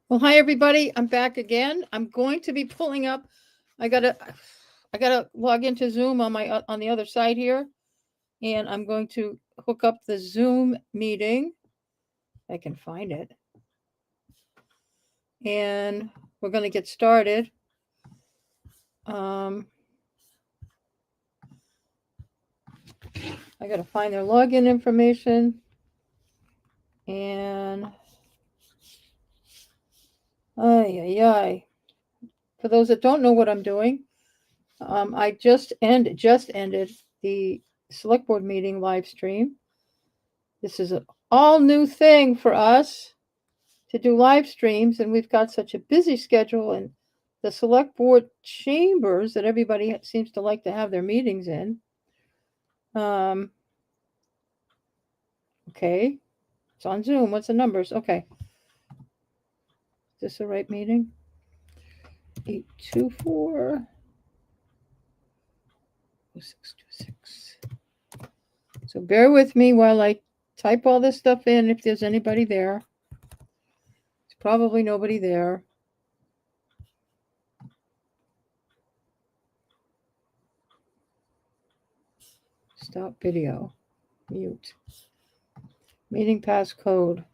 Well, hi everybody. I'm back again. I'm going to be pulling up. I gotta log into Zoom on my on the other side here, and I'm going to hook up the Zoom meeting. I can find it, and we're going to get started. Um, I gotta find their login information, and ay. For those that don't know what I'm doing, I just ended the select board meeting live stream. This is an all new thing for us to do live streams, and we've got such a busy schedule in the select board chambers that everybody seems to like to have their meetings in. Okay, it's on Zoom. What's the numbers? Okay, is this the right meeting? 824 0626. So bear with me while I type all this stuff in. If there's anybody there, there's probably nobody there. Stop video. Mute. Meeting passcode.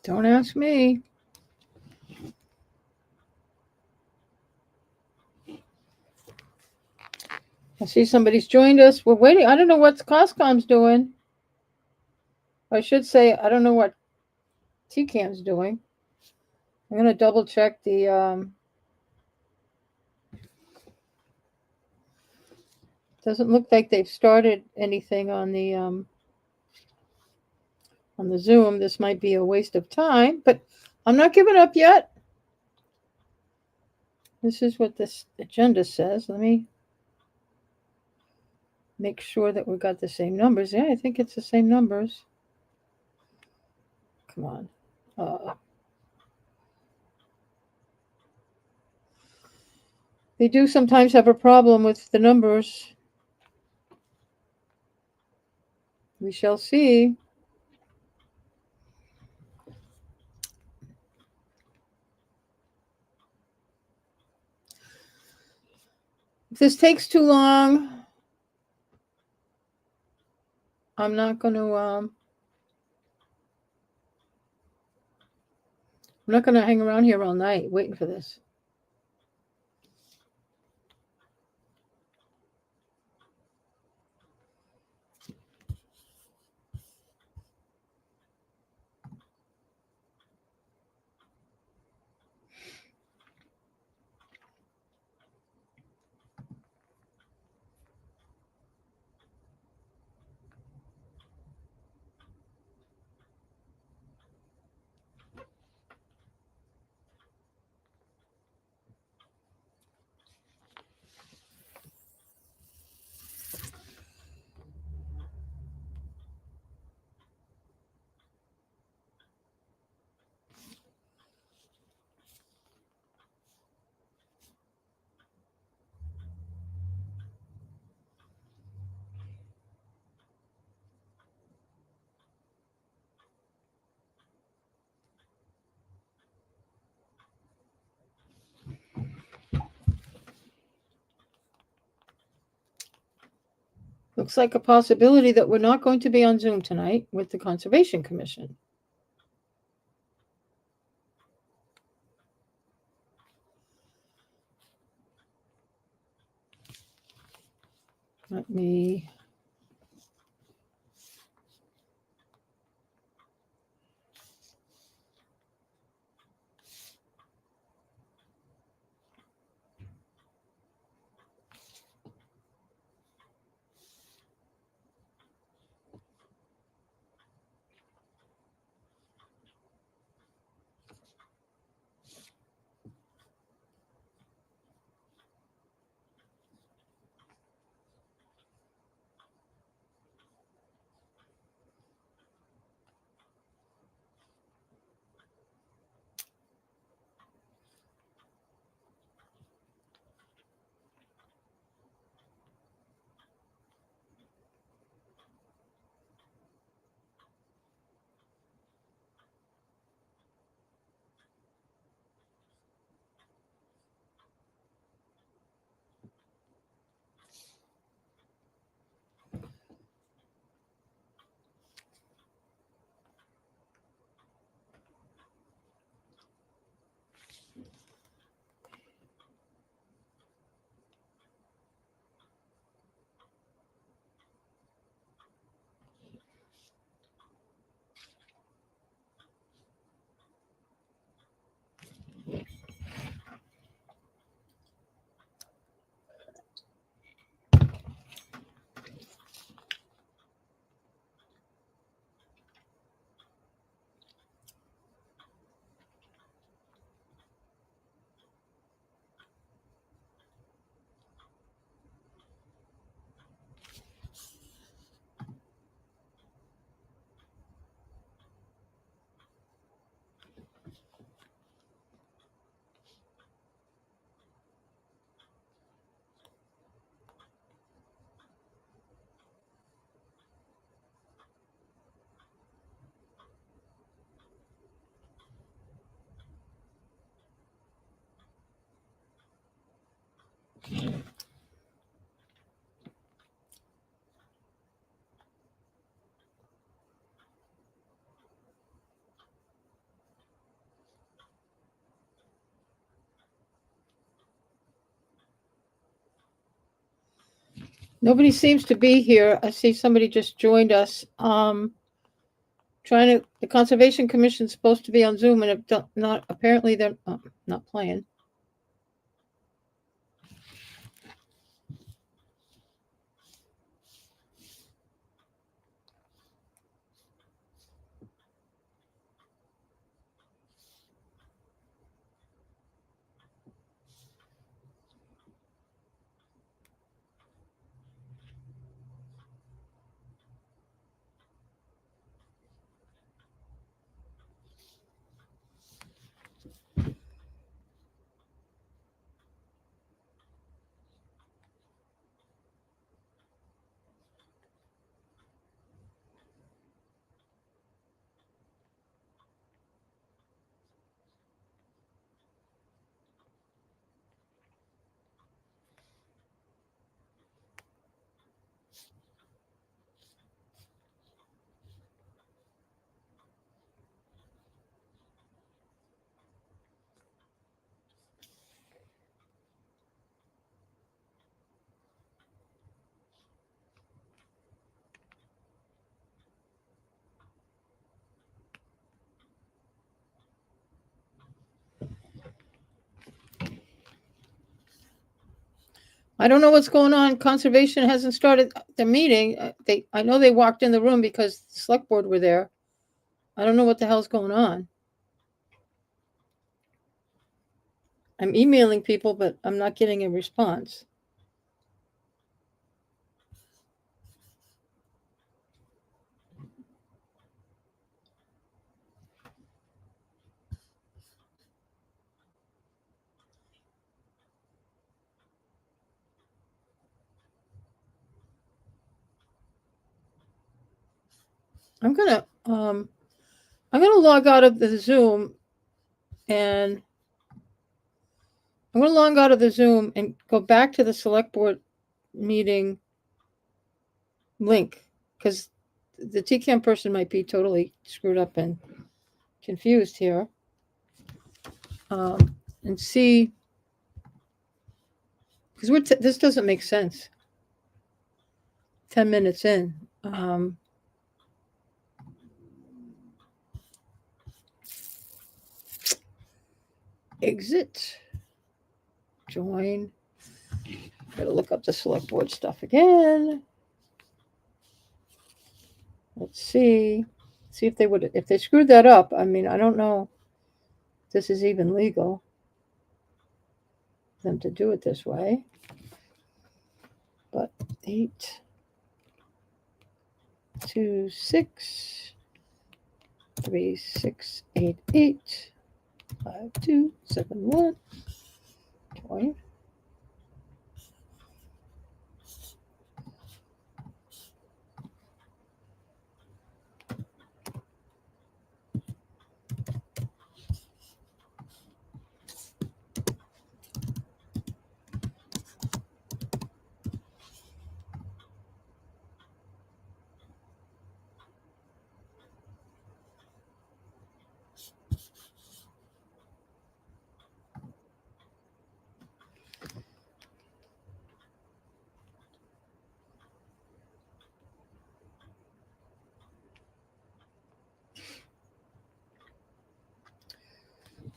Don't ask me. I see somebody's joined us. We're waiting. I don't know what Coscom's doing. I should say, I don't know what TCAM's doing. I'm going to double check the. Doesn't look like they've started anything on the Zoom. This might be a waste of time, but I'm not giving up yet. This is what this agenda says. Let me make sure that we've got the same numbers. Yeah, I think it's the same numbers. Come on. They do sometimes have a problem with the numbers. We shall see. If this takes too long, I'm not going to hang around here all night waiting for this. Looks like a possibility that we're not going to be on Zoom tonight with the Conservation Commission. Let me Nobody seems to be here. I see somebody just joined us. The Conservation Commission's supposed to be on Zoom, and if not, apparently they're not playing. I don't know what's going on. Conservation hasn't started the meeting. I know they walked in the room because the select board were there. I don't know what the hell's going on. I'm emailing people, but I'm not getting a response. I'm gonna log out of the Zoom, and I'm gonna log out of the Zoom and go back to the select board meeting link, because the TCAM person might be totally screwed up and confused here. And see, because this doesn't make sense. 10 minutes in. Exit. Join. Gotta look up the select board stuff again. Let's see. See if they screwed that up. I mean, I don't know if this is even legal for them to do it this way. But 826-3688-5271. Join.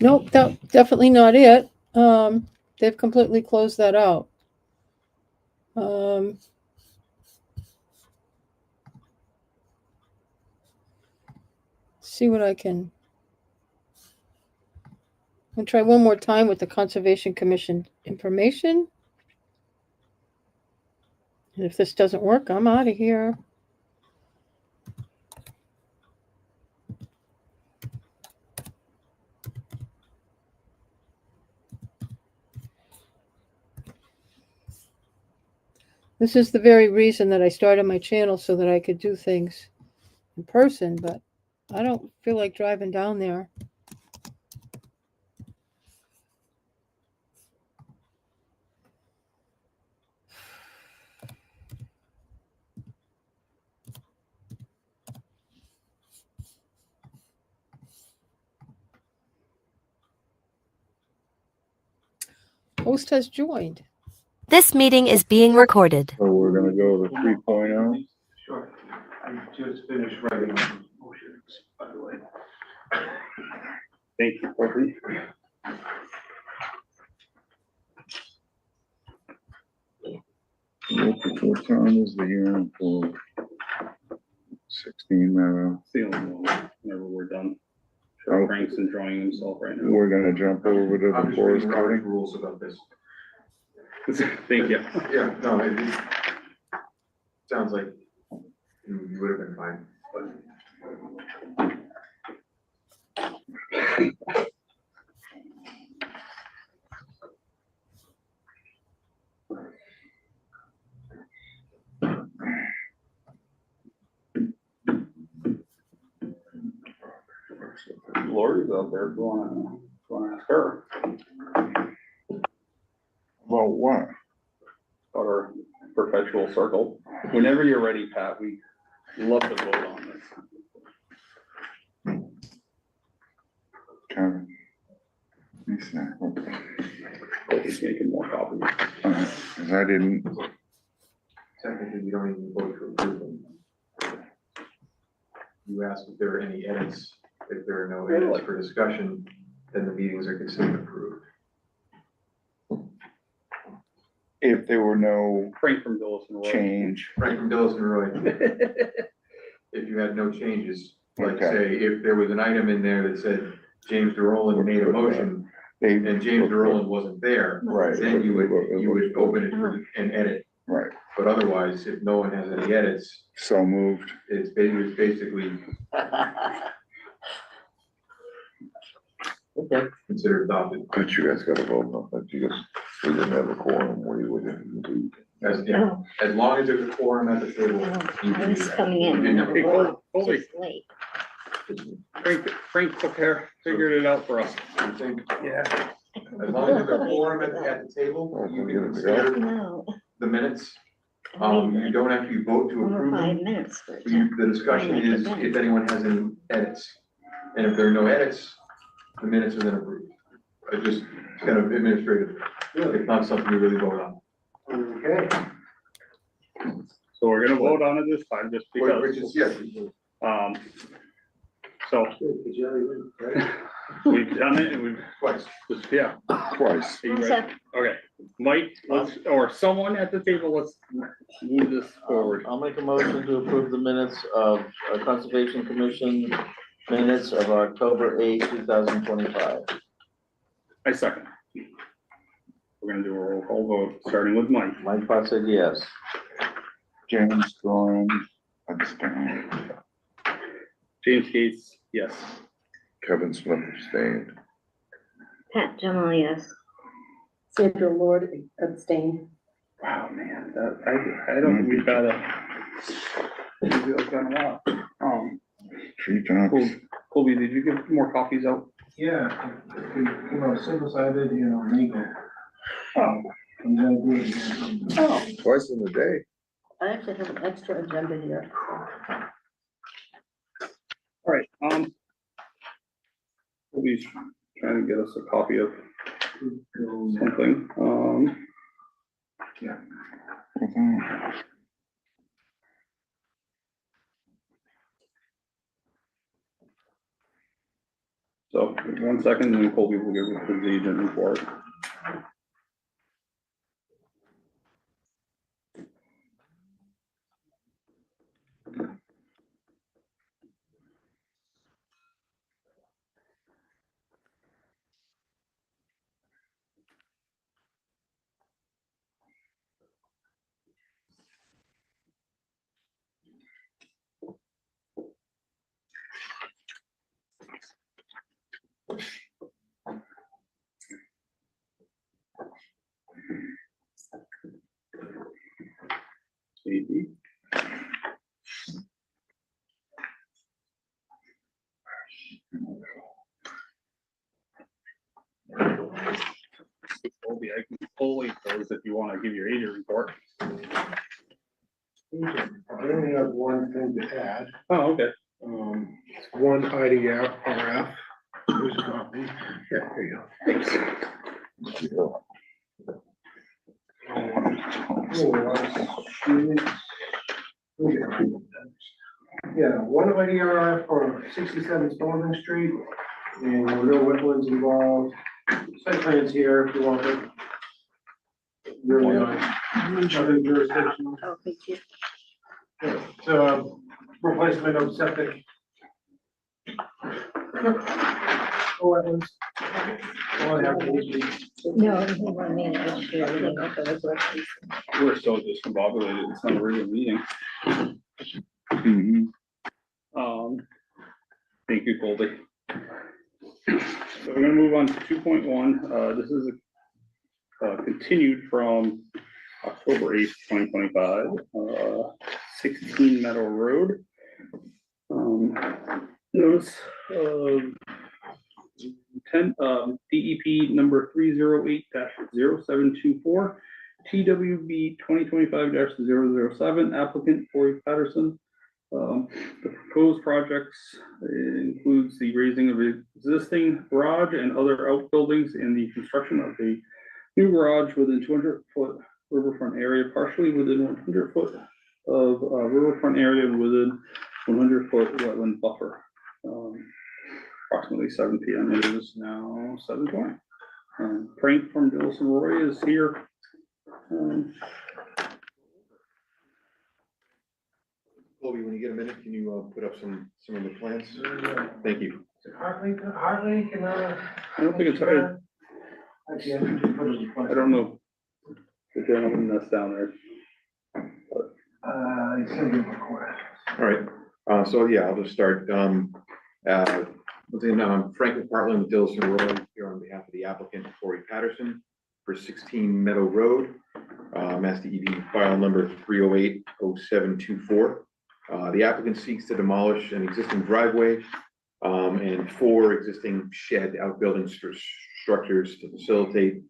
Nope, definitely not it. They've completely closed that out. See what I can. I'm gonna try one more time with the Conservation Commission information. And if this doesn't work, I'm out of here. This is the very reason that I started my channel, so that I could do things in person, but I don't feel like driving down there. Host has joined. This meeting is being recorded. So we're gonna go to 3.0. Sure. I just finished writing my motions, by the way. Thank you, Courtney. What time is the hearing for 16 Meadow? It's the only one, whenever we're done. Oh. Frank's enjoying himself right now. We're gonna jump over to I'm the just forest reading Robert's cutting. rules about this. Thank you. Yeah, no, it sounds like you would have been fine, but. Lori's out there, if you wanna ask her About what? about our perpetual circle. Whenever you're ready, Pat, we love to vote on this. Kevin. He's not. But he's making more copies. 'Cause I didn't. Technically, you don't even vote to approve them. You ask if there are any edits. If there are no edits for discussion, then the meetings are considered approved. If there were no Frank from Dulles and Roy. change. Frank from Dillis and Roy. If you had no changes, like Okay. say, if there was an item in there that said James DeRoland made a motion and James DeRoland wasn't there, Right. then you would open it and edit. Right. But otherwise, if no one has any edits, So moved. it's basically considered adopted. But you guys gotta vote on that, you guys, we didn't have a quorum, we wouldn't do. As long as there's a quorum at the table. you I can was do that. coming in You and can- the road Holy. was late. Frank took care, figured it out for us. I think, Yeah. as long as there's a quorum at the table, you can consider No, the minutes You don't actually vote to approve Over 5 them. minutes for it. The discussion is if anyone has any edits. And if there are no edits, the minutes are then approved. Just kind of administrative. It's not something you really vote on. Okay. So we're gonna vote on it this time, just Which is, because, yes, so we've done it and we've, twice. just, yeah. Twice. Are you ready? Okay, Mike, or someone at the table, let's move this forward. I'll make a motion to approve the minutes of Conservation Commission minutes of October 8, 2025. I second. We're gonna do a roll call vote, starting with Mike. Mike Potts said yes. James Gorin, abstain. James Gates, yes. Kevin Smith abstained. Pat Jamal, yes. Sandra Lord abstained. Wow, man, I don't think we've got a Three times. Colby, did you give more copies out? Yeah, single-sided, legal. Oh. I'm gonna do it again. Twice in a day. I actually have an extra agenda here. All right, Colby's trying to get us a copy of something, so 1 second, and then Colby will give us the agent report. Maybe. Colby, I can fully those if you want to give your agent report. I only have one thing to add. Oh, okay. One IDRF. Here's a copy. Yeah, there you go. Yeah, one IDRF for 67 Sullivan Street, and no wetlands involved. Site plans here if you want it. Really nice. Other jurisdiction. Oh, thank you. So, replacement of septic. No wetlands. All I have is No, he wanted me to share everything with the resolution. We're so discombobulated, it's not a regular meeting. Mhm. Thank you, Colby. So we're gonna move on to 2.1. This is continued from October 8th, 2025, 16 Meadow Road. Notice of 10, DEP number 308-0724, TWB 2025-007, applicant Corey Patterson. The proposed projects includes the raising of existing garage and other outbuildings and the construction of a new garage within 200-foot riverfront area, partially within 100 foot of riverfront area and within 100-foot wetland buffer. Approximately 7 p.m. It is now 7:20. Frank from Dilson Roy is here. Colby, when you get a minute, can you put up some of the plans? Thank you. Hartley, can I don't think it's hard. I don't know the gentleman that's down there. It's gonna be recorded. All right, so yeah, I'll just start. Once again, I'm Frank McPartland with Dilson Roy here on behalf of the applicant Corey Patterson for 16 Meadow Road, Mass DEP file number 308-0724. The applicant seeks to demolish an existing driveway and 4 existing shed outbuilding structures to facilitate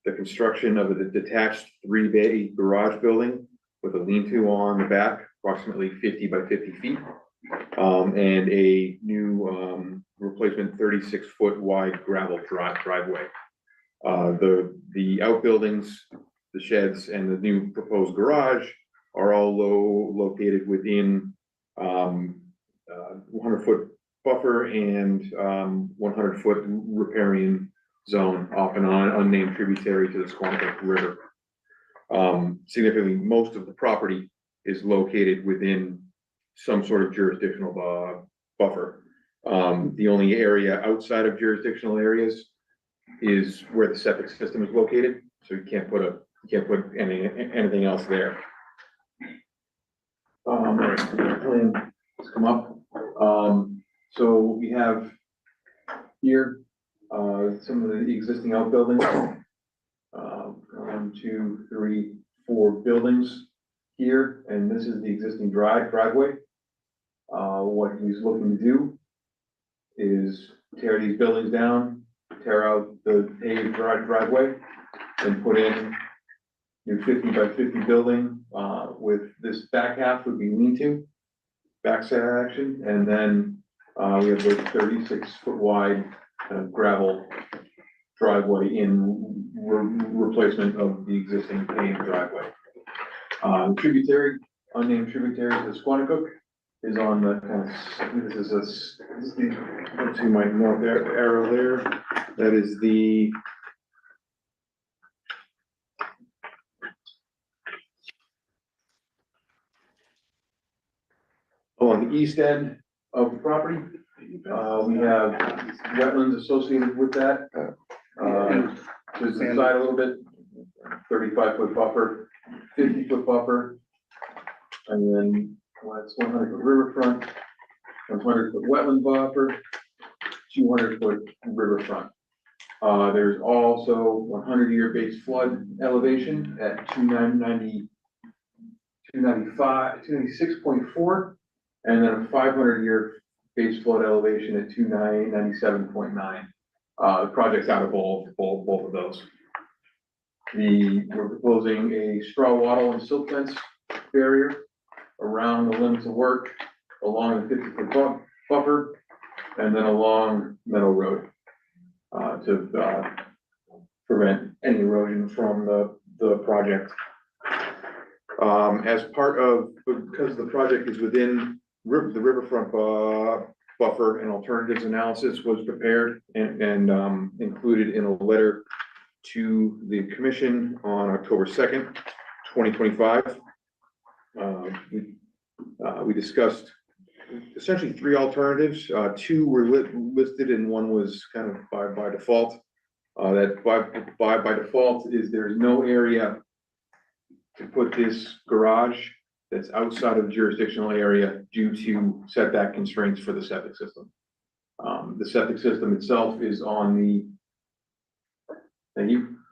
the construction of a detached 3-bay garage building with a lean-to on the back, approximately 50 by 50 feet. And a new, replacement 36-foot wide gravel driveway. The outbuildings, the sheds, and the new proposed garage are all located within 100-foot buffer and 100-foot riparian zone off and on unnamed tributary to the Squanicook River. Significantly, most of the property is located within some sort of jurisdictional buffer. The only area outside of jurisdictional areas is where the septic system is located, so you can't put anything else there. All right, plan has come up. So we have here some of the existing outbuildings. 1, 2, 3, 4 buildings here, and this is the existing driveway. What he's looking to do is tear these buildings down, tear out the paved driveway, and put in new 50 by 50 building, with this back half would be lean-to, back section, and then we have the 36-foot wide gravel driveway in replacement of the existing paved driveway. Tributary, unnamed tributary to the Squanicook is on the kind of, this is the, let's see my note there, arrow there. That is the along the east end of the property. We have wetlands associated with that. To the side a little bit, 35-foot buffer, 50-foot buffer, and then it's 100-foot riverfront, 100-foot wetland buffer, 200-foot riverfront. There's also 100-year base flood elevation at 296.4, and then a 500-year base flood elevation at 297.9. The project's out of both of those. We're proposing a straw wattle and silt fence barrier around the limits of work along the 50-foot buffer and then along Meadow Road to prevent any erosion from the project. As part of, because the project is within the riverfront buffer, and alternatives analysis was prepared and included in a letter to the commission on October 2nd, 2025. We discussed essentially 3 alternatives. 2 were listed and 1 was kind of by default. That by default is there's no area to put this garage that's outside of the jurisdictional area due to setback constraints for the septic system. The septic system itself is on the,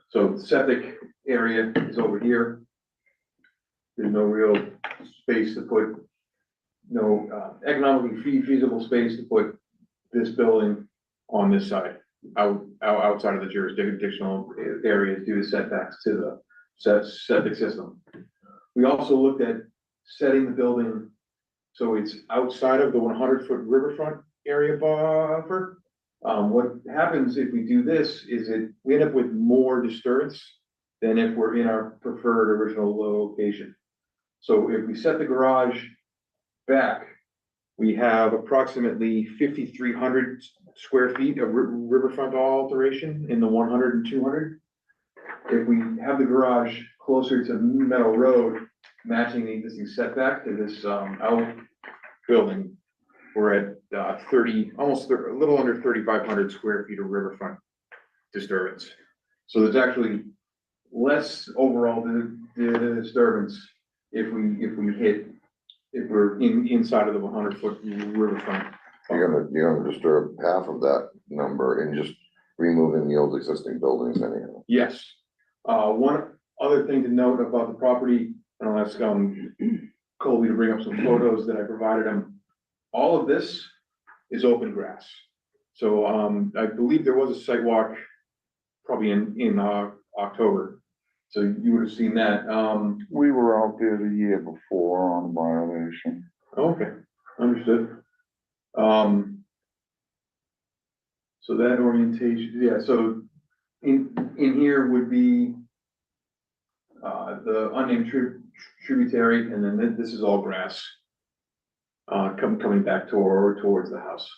so the septic area is over here. There's no real space to put, no economically feasible space to put this building on this side, outside of the jurisdictional areas due to setbacks to the septic system. We also looked at setting the building so it's outside of the 100-foot riverfront area buffer. What happens if we do this is we end up with more disturbance than if we're in our preferred original location. So if we set the garage back, we have approximately 5,300 square feet of riverfront alteration in the 100 and 200. If we have the garage closer to Meadow Road, matching the existing setback to this outbuilding, we're at 30, almost a little under 3,500 square feet of riverfront disturbance. So there's actually less overall disturbance if we're inside of the 100-foot riverfront. You're gonna disturb half of that number in just removing the old existing buildings anyhow. Yes. One other thing to note about the property, and I'll ask Colby to bring up some photos that I provided him. All of this is open grass. So I believe there was a site walk probably in October. So you would have seen that. We were out there the year before on a violation. Okay, understood. So that orientation, yeah, so in here would be the unnamed tributary, and then this is all grass. Coming back towards the house.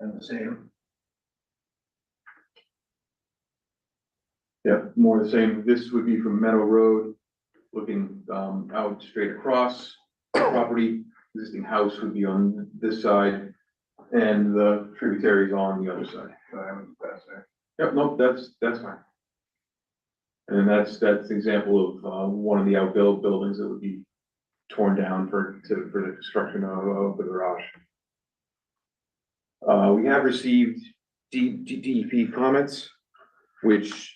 And the same. Yeah, more the same. This would be from Meadow Road, looking out straight across the property. Existing house would be on this side, and the tributaries on the other side. Yep, nope, that's fine. And that's an example of one of the outbuild buildings that would be torn down for the construction of the garage. We have received DEP comments, which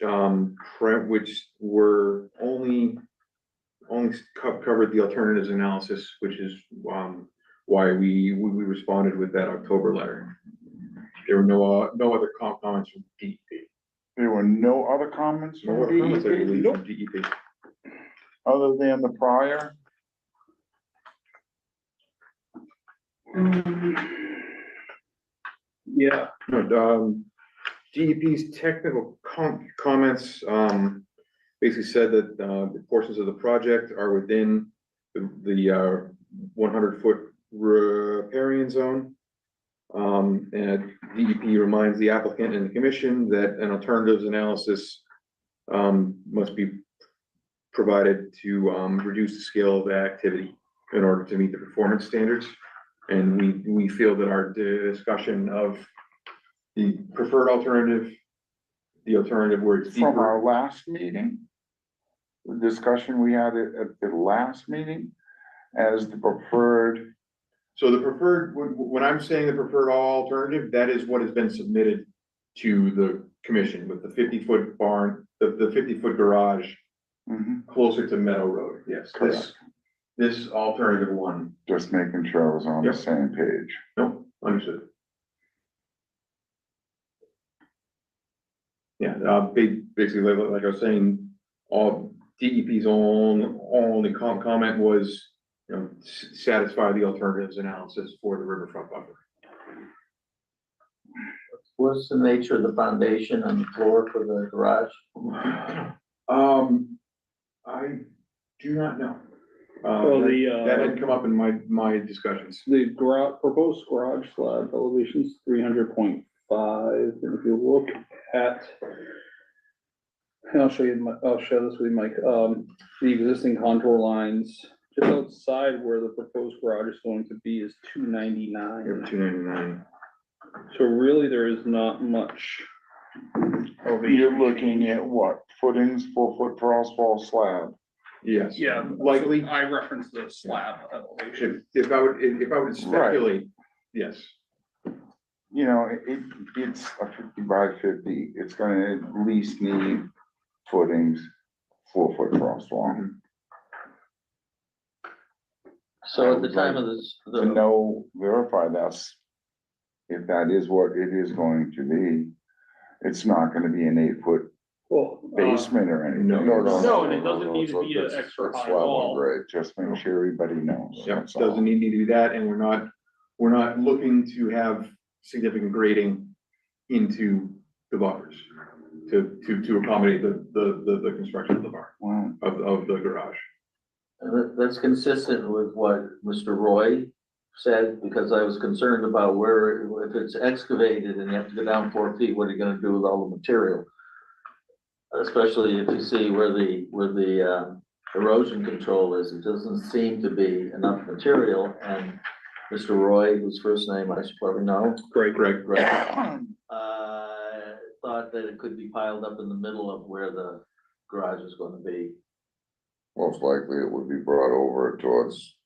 were only covered the alternatives analysis, which is why we responded with that October letter. There were no other comments from DEP. There were no other comments No from other comments, I believe, DEP, from DEP. other than the prior? Yeah, No, DEP's technical comments, basically said that, the portions of the project are within the 100-foot riparian zone. And DEP reminds the applicant and the commission that an alternatives analysis, must be provided to, reduce the scale of the activity in order to meet the performance standards. And we feel that our discussion of the preferred alternative, the alternative where it's From deeper. our last meeting? The discussion we had at the last meeting as the preferred, So the preferred, when I'm saying the preferred alternative, that is what has been submitted to the commission with the 50-foot barn, the 50-foot garage mhm, closer to Meadow Road. Yes, correct, this alternative one. just making sure I was on the Yep. same page. Nope, understood. Yeah, basically, like I was saying, all DEP's only comment was, satisfy the alternatives analysis for the riverfront buffer. What's the nature of the foundation and the floor for the garage? I do not know. Well, That didn't come up in my discussions. the proposed garage slab elevation's 300.5, and if you look at, and I'll share this with you, Mike, the existing contour lines, just outside where the proposed garage is going to be is 299. 299. So really, there is not much. You're looking at what, footings, 4-foot crosswall slab? Yes. Yeah, Likely, I referenced the slab elevation. if I would speculate, yes. You know, it's a 50 by 50, it's gonna at least need footings, 4-foot crosswalk. So at the time of this, To know, verify that's, if that is what it is going to be, it's not gonna be an 8-foot Well, basement or anything. no. No, and it doesn't need to be an That's- extra that's high slab on wall. grade. Just make sure everybody knows. Yeah, that's all. doesn't need to do that, and we're not looking to have significant grading into the buffers to accommodate the construction of the barn, Wow. of the garage. that's consistent with what Mr. Roy said, because I was concerned about where, if it's excavated and you have to go down 4 feet, what are you gonna do with all the material? Especially if you see where the erosion control is, it doesn't seem to be enough material, and Mr. Roy, whose first name I should probably know, Greg. thought that it could be piled up in the middle of where the garage is gonna be. Most likely it would be brought over towards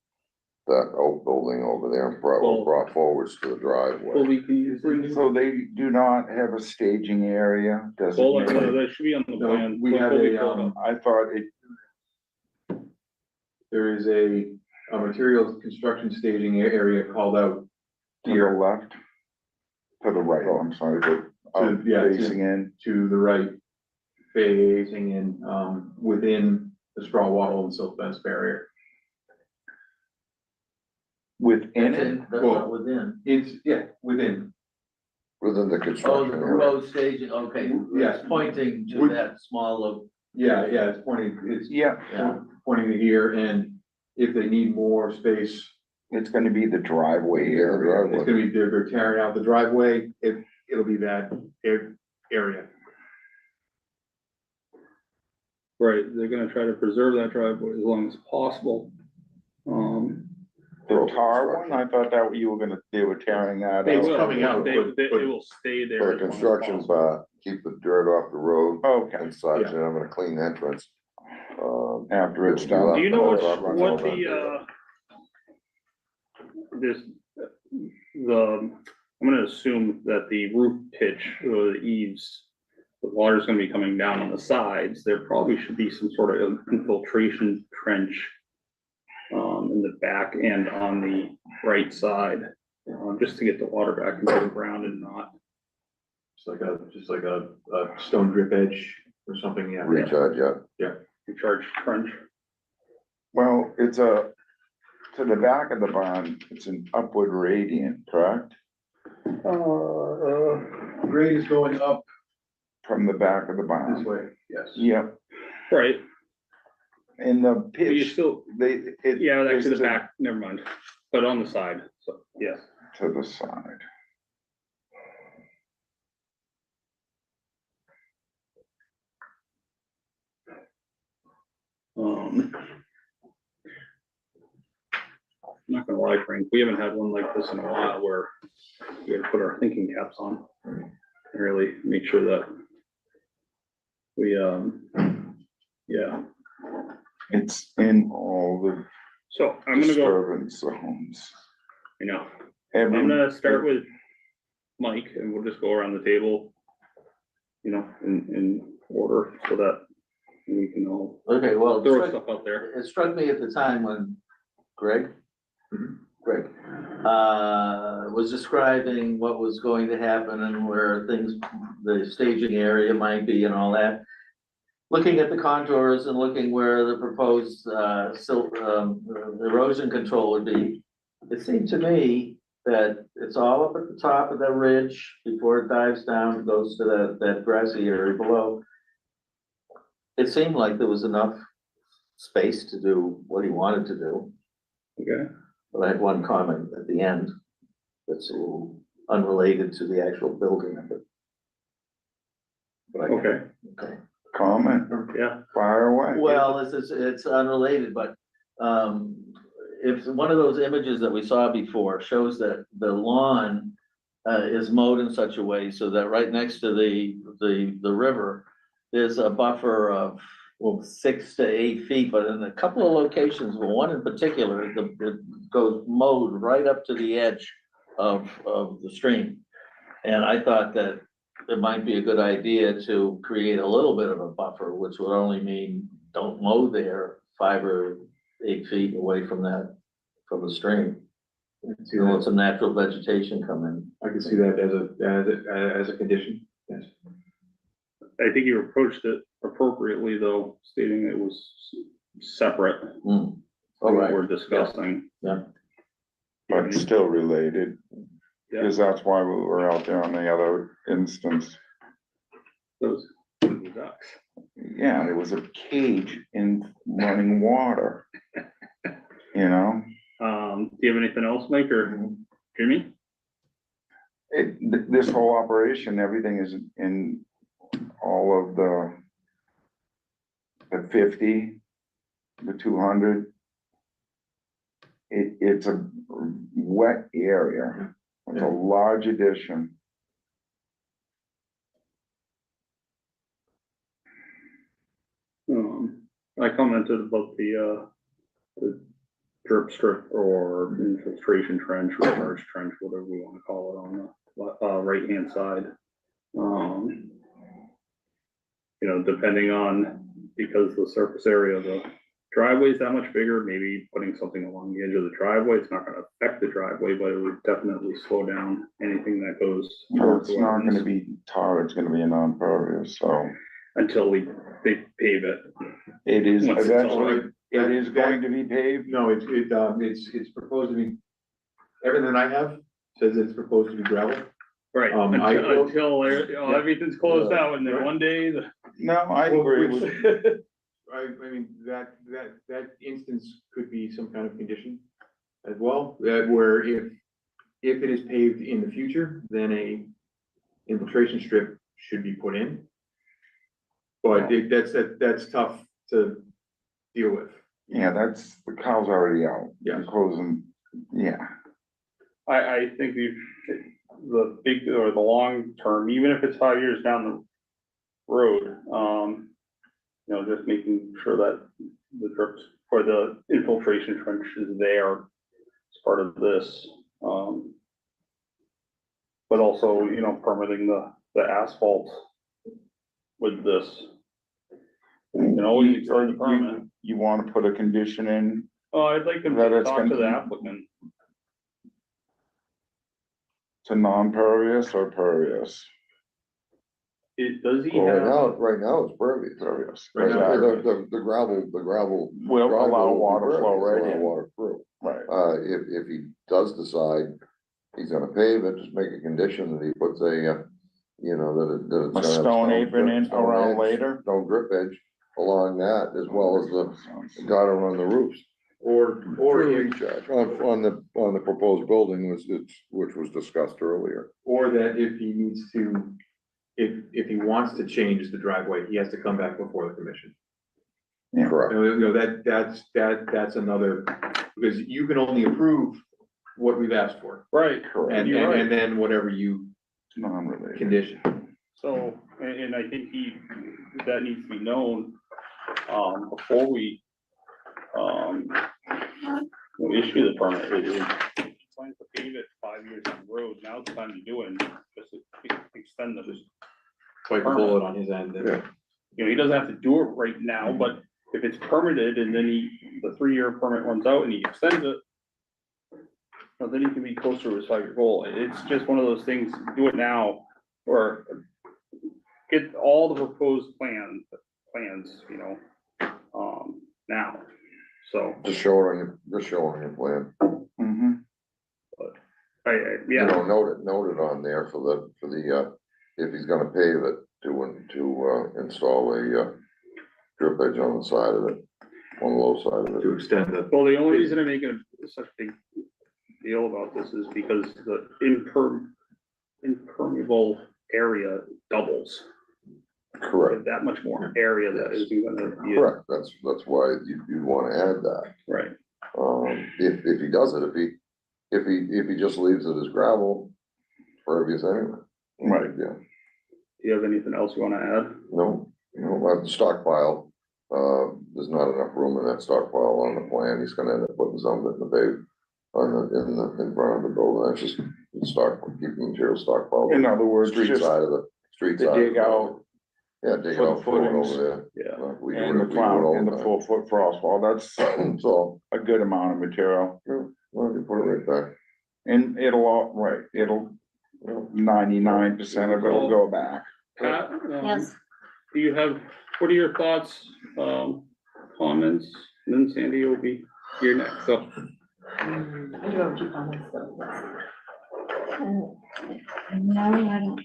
that outbuilding over there and brought forwards to the Well, driveway. we can use, So they do not have a staging area, does well, it? that should be on the No, plan. we have Fully a, filled up. I thought it, there is a materials construction staging area called out to the here left, to the right, I'm sorry, but To- yeah, to- facing in, to the right. phasing in, within the straw wattle and silt fence barrier. Within That's it, in, that's Well- not within. It's, yeah, within, Within the Oh, the construction area. proposed staging, okay, Yeah. it's pointing to Would- that small of, yeah, it's pointing, it's yeah, yeah. pointing to here, and if they need more space, it's gonna be the driveway Yeah, area. driveway. it's gonna be, they're tearing out the driveway, it'll be that area. Right, they're gonna try to preserve that driveway as long as possible. The tar one, I thought that you were gonna, they were tearing that They out. will, coming out, it but- will stay there. For the as long as construction possible. part, keep the dirt off the road Okay, and such, Yeah. and having a clean entrance. after it's Do done. Do you know That's what, what what I'm the, I'm gonna assume that the roof pitch or the eaves, the water's gonna be coming down on the sides, there probably should be some sort of infiltration trench in the back and on the right side, just to get the water back into the ground and not. Just like a stone drip edge or something, yeah. Recharge, yeah. Recharge trench. Well, it's to the back of the barn, it's an upward gradient, correct? Grade is going up. From the back of the This barn. way, yes. Yep, Right, and the but you pitch, still, they, it. yeah, is actually the to- back, never mind, but on the side, so, yes. To the side. I'm not gonna lie, Frank, we haven't had one like this in a while where we had to put our thinking caps on. And really make sure that we, yeah, It's in all the so I'm gonna go, disturbance zones. you know, I'm gonna start with Mike and we'll just go around the table, you know, in order so that we can all Okay, well, throw stuff out there. it struck me at the time when Greg, Mhm. Greg, was describing what was going to happen and where things, the staging area might be and all that. Looking at the contours and looking where the proposed, silt, erosion control would be, it seemed to me that it's all up at the top of the ridge before it dives down, goes to that grassy area below. It seemed like there was enough space to do what he wanted to do. Okay, But I had one comment at the end that's a little unrelated to the actual building of it. But I- okay, Okay. Comment, yeah, fire away. Well, it's unrelated, but, if one of those images that we saw before shows that the lawn, is mowed in such a way so that right next to the river, there's a buffer of, well, 6 to 8 feet, but in a couple of locations, well, one in particular, it goes mowed right up to the edge of the stream. And I thought that it might be a good idea to create a little bit of a buffer, which would only mean don't mow there 5 or 8 feet away from the stream. I can see You know, let that, some natural vegetation come in. I can see that as a condition, yes. I think you approached it appropriately though, stating it was separate Hmm. from All what right, we're discussing. But still related, because that's why we were out there on the other instance. Those ducks. Yeah, there was a cage in running water. You know, Do you have anything else, Mike or Jimmy? this whole operation, everything is in all of the 50, the 200. It's a wet area. It's a large addition. I commented about the drip strip or infiltration trench, recharge trench, whatever we want to call it, on the right-hand side. You know, depending on, because the surface area of the driveway is that much bigger, maybe putting something along the edge of the driveway, it's not gonna affect the driveway, but it would definitely slow down anything that goes. So towards it's the not wetlands. gonna be tar, it's gonna be a non-pervious, so. until they pave it. It is Once it's all eventually, it is going to be paved. No, it's proposed to be, everything I have says it's proposed to be gravel. Right, until everything's closed out, and then one day No, I agree with, I mean, that instance could be some kind of condition as well, where if it is paved in the future, then a infiltration strip should be put in. But that's tough to deal with. yeah, that's, the cow's already out. Yeah. You're closing, yeah. I think the big or the long term, even if it's 5 years down the road, just making sure that the drips or the infiltration trench is there as part of this. But also, permitting the asphalt with this. You can always extend the permit. You want to put a condition in? Oh, I'd like them That to it's talk to the gonna- applicant. To non-pervious or pervious? Does he Well, have? right now it's pervious. Pervious. Right now, Exactly. The gravel. Will driveway allow will be water flow pervious, right allow in. Water through. Right. If he does decide he's gonna pave it, just make a condition that he puts a, that it's gonna A have stone apron drip, in stone around edge, later? Stone drip edge along that, as well as the gutter on the roofs. Or For if, recharge, on the proposed building which was discussed earlier. or that if he needs to, if he wants to change the driveway, he has to come back before the commission. Yeah. Correct. That's another, because you can only approve what we've asked for. Right, Correct. And, You're right. and then whatever you Non-related. condition. so, and I think that needs to be known, before we, issue the permit. It's fine to pave it 5 years down the road, now it's time to do it, and just extend the. Bite the bullet on his end. and- Yeah. He doesn't have to do it right now, but if it's permitted and then the 3-year permit runs out and he extends it, well, then he can be closer to his 5-year goal. It's just one of those things, do it now, or get all the proposed plans, now. So, Just show it on your plan. Mm-hmm. yeah, Note it on there for the, if he's gonna pave it, to install a, drip edge on the side of it, on the low side of To it. extend the, well, the only reason I'm making such a big deal about this is because the impermeable area doubles. Correct, That much more area that isn't gonna be. correct, that's why you wanna add that. Right. If he does it, if he just leaves it as gravel, pervious anyway. Right. Yeah, Do you have anything else you wanna add? no, the stockpile, there's not enough room in that stockpile on the plan, he's gonna end up putting some of it in the bay. In front of the building, that's just keeping material stockpile. In other words, Street just side of the, street to side. of dig the out building. Yeah, dig it for the out, throw it footings. over there. Yeah. We do and it, the we do it all and the the time. 4-foot frost wall, that's So, a good amount of material. well, you put it right back. And it'll 99% of it'll go back. Pat? Yes. Do you have, what are your thoughts, comments? And then Sandy will be here next, so. I do have a few comments though. No, I don't.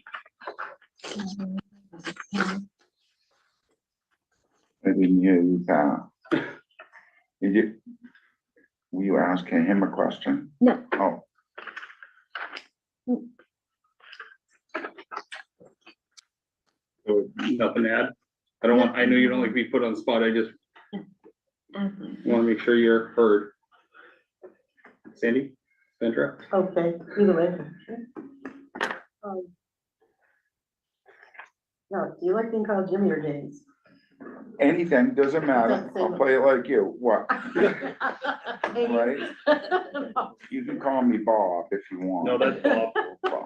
I didn't hear you, Pat. Were you asking him a question? No. Oh. Nothing to add? I know you don't like to be put on the spot, I just wanna make sure you're heard. Sandy, Sandra? Okay, either way. Now, do you like being called Jimmy or James? Anything, doesn't matter. I'll play it like you. What? Right? You can call me Bob if you want. No, that's Bob. Bob.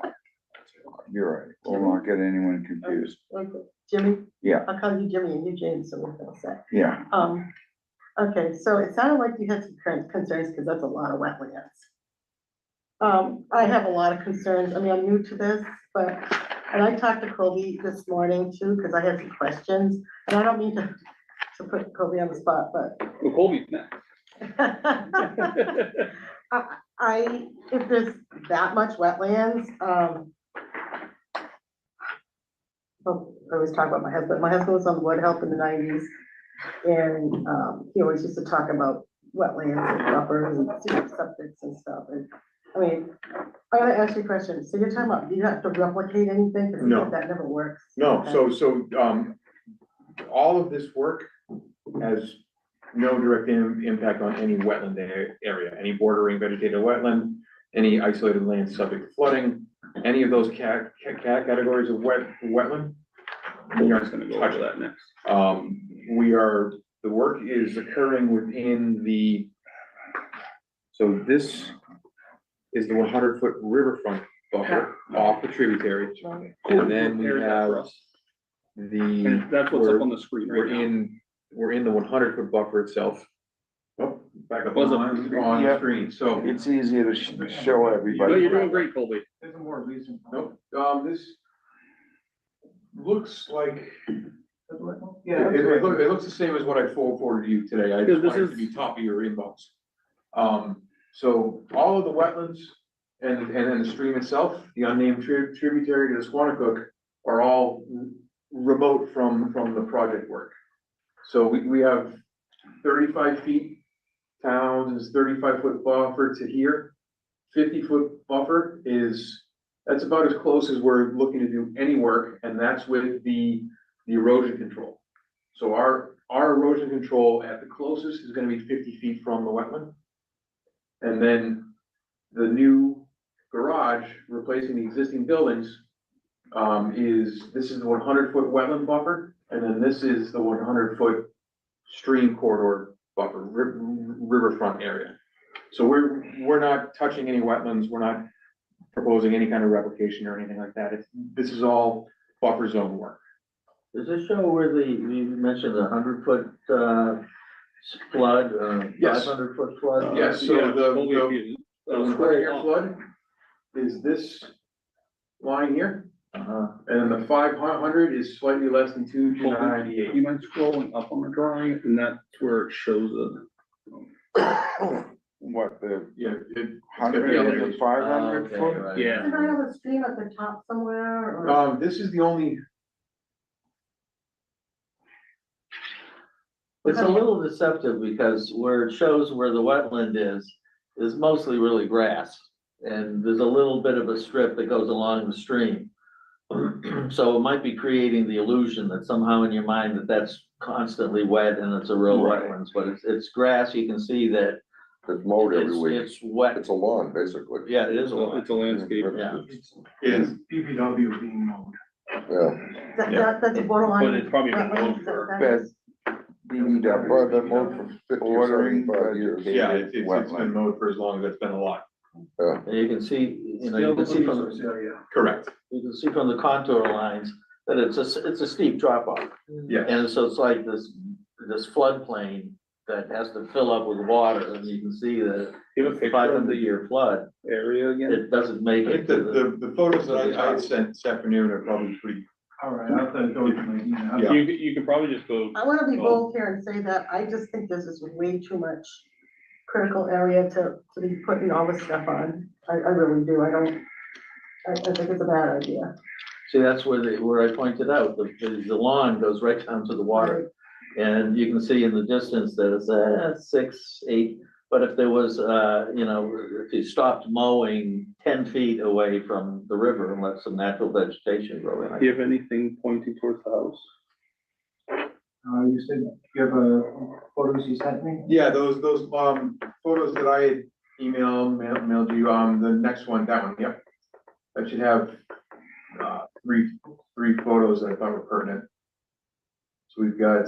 You're right. We'll not get anyone confused. Okay, Jimmy? Yeah. I'll call you Jimmy and you James, so we're all set. Yeah. Okay, so it sounded like you had some concerns, because that's a lot of wetlands. I have a lot of concerns, I mean, I'm new to this, but And I talked to Colby this morning too, because I had some questions, and I don't mean to put Colby on the spot, but Well, Colby's next. if there's that much wetlands, well, I always talk about my husband. My husband was on the Board of Health in the 90s. And, he always used to talk about wetlands and buffers and septics and stuff. And, I mean, I gotta ask you a question. So you're talking about, do you have to replicate anything? Because No. that never works. No, Okay. so all of this work has no direct impact on any wetland area, any bordering vegetated wetland, any isolated land subject to flooding, any of those categories of wetland. We We're aren't just gonna go touch over that. that next. The work is occurring within so this is the 100-foot riverfront buffer off the tributary. And then we There's that have for us. the. And that's what's up on the screen We're right now. we're in the 100-foot buffer itself. Oh, back up Was it- on the Yep. screen, so. It's easier to show No, everybody. you're doing great, Colby. There's a more recent. Nope, this looks like, Yeah. it looks the same as what I forwarded you today. I Because just this wanted it to be is- top of your inbox. So all of the wetlands and then the stream itself, the unnamed tributary to the Squanicook are all remote from the project work. So we have 35 feet, Townsend is 35-foot buffer to here. 50-foot buffer that's about as close as we're looking to do any work, and that's with the erosion control. So our erosion control at the closest is gonna be 50 feet from the wetland. And then the new garage replacing the existing buildings this is the 100-foot wetland buffer, and then this is the 100-foot stream corridor buffer, riverfront area. So we're not touching any wetlands, we're not proposing any kind of replication or anything like that. This is all buffer zone work. Does this show where you mentioned the 100-foot, flood, Yes. 500-foot flood? Yes, so Colby, if you, the scroll 100-year up. flood is this line here, Uh-huh. and the 500 is slightly less than 298. You mind scrolling up on the drawing, and that's where it shows What, the Yeah, hundred and the 500 Okay, foot? right. Yeah. Isn't I have a stream at the top somewhere? Or? this is the only, It's a little deceptive because where it shows where the wetland is mostly really grass. And there's a little bit of a strip that goes along the stream. So it might be creating the illusion that somehow in your mind that's constantly wet and it's a real Right. wetlands, but it's grass. You can see that It's mowed every it's, week. it's wet. It's a lawn, basically. Yeah, it is a lot. It's a landscape. Yeah. is, PPW being mowed. Yeah, That's a borderline. But it's probably been wetland, mowed for- that's- BBW. well, they've been mowed for 50 or Ordering 75 years. vegetated yeah, it's been wetland. mowed for as long as it's been a lot. And you can see, you can see from, Correct. you can see from the contour lines that it's a steep drop off. Yeah, And so it's like this floodplain that has to fill up with water, and you can see that Give a picture of 500-year flood, the area again. it doesn't make I think it to the. the photos that I sent this afternoon are probably pretty, All right, I'll have to go to my email. Yeah. You could probably just go, I wanna be bold here and say that I just think this is way too much critical area to be putting all this stuff on. I really do. I think it's a bad idea. See, that's where I pointed out, the lawn goes right down to the water. And you can see in the distance that it's 6, 8, but if there was, if you stopped mowing 10 feet away from the river and let some natural vegetation grow in. do you have anything pointing towards the house? You said you have photos you sent me? yeah, those photos that I had mailed you, the next one, that one, yep. That should have, three photos that I thought were pertinent. So we've got,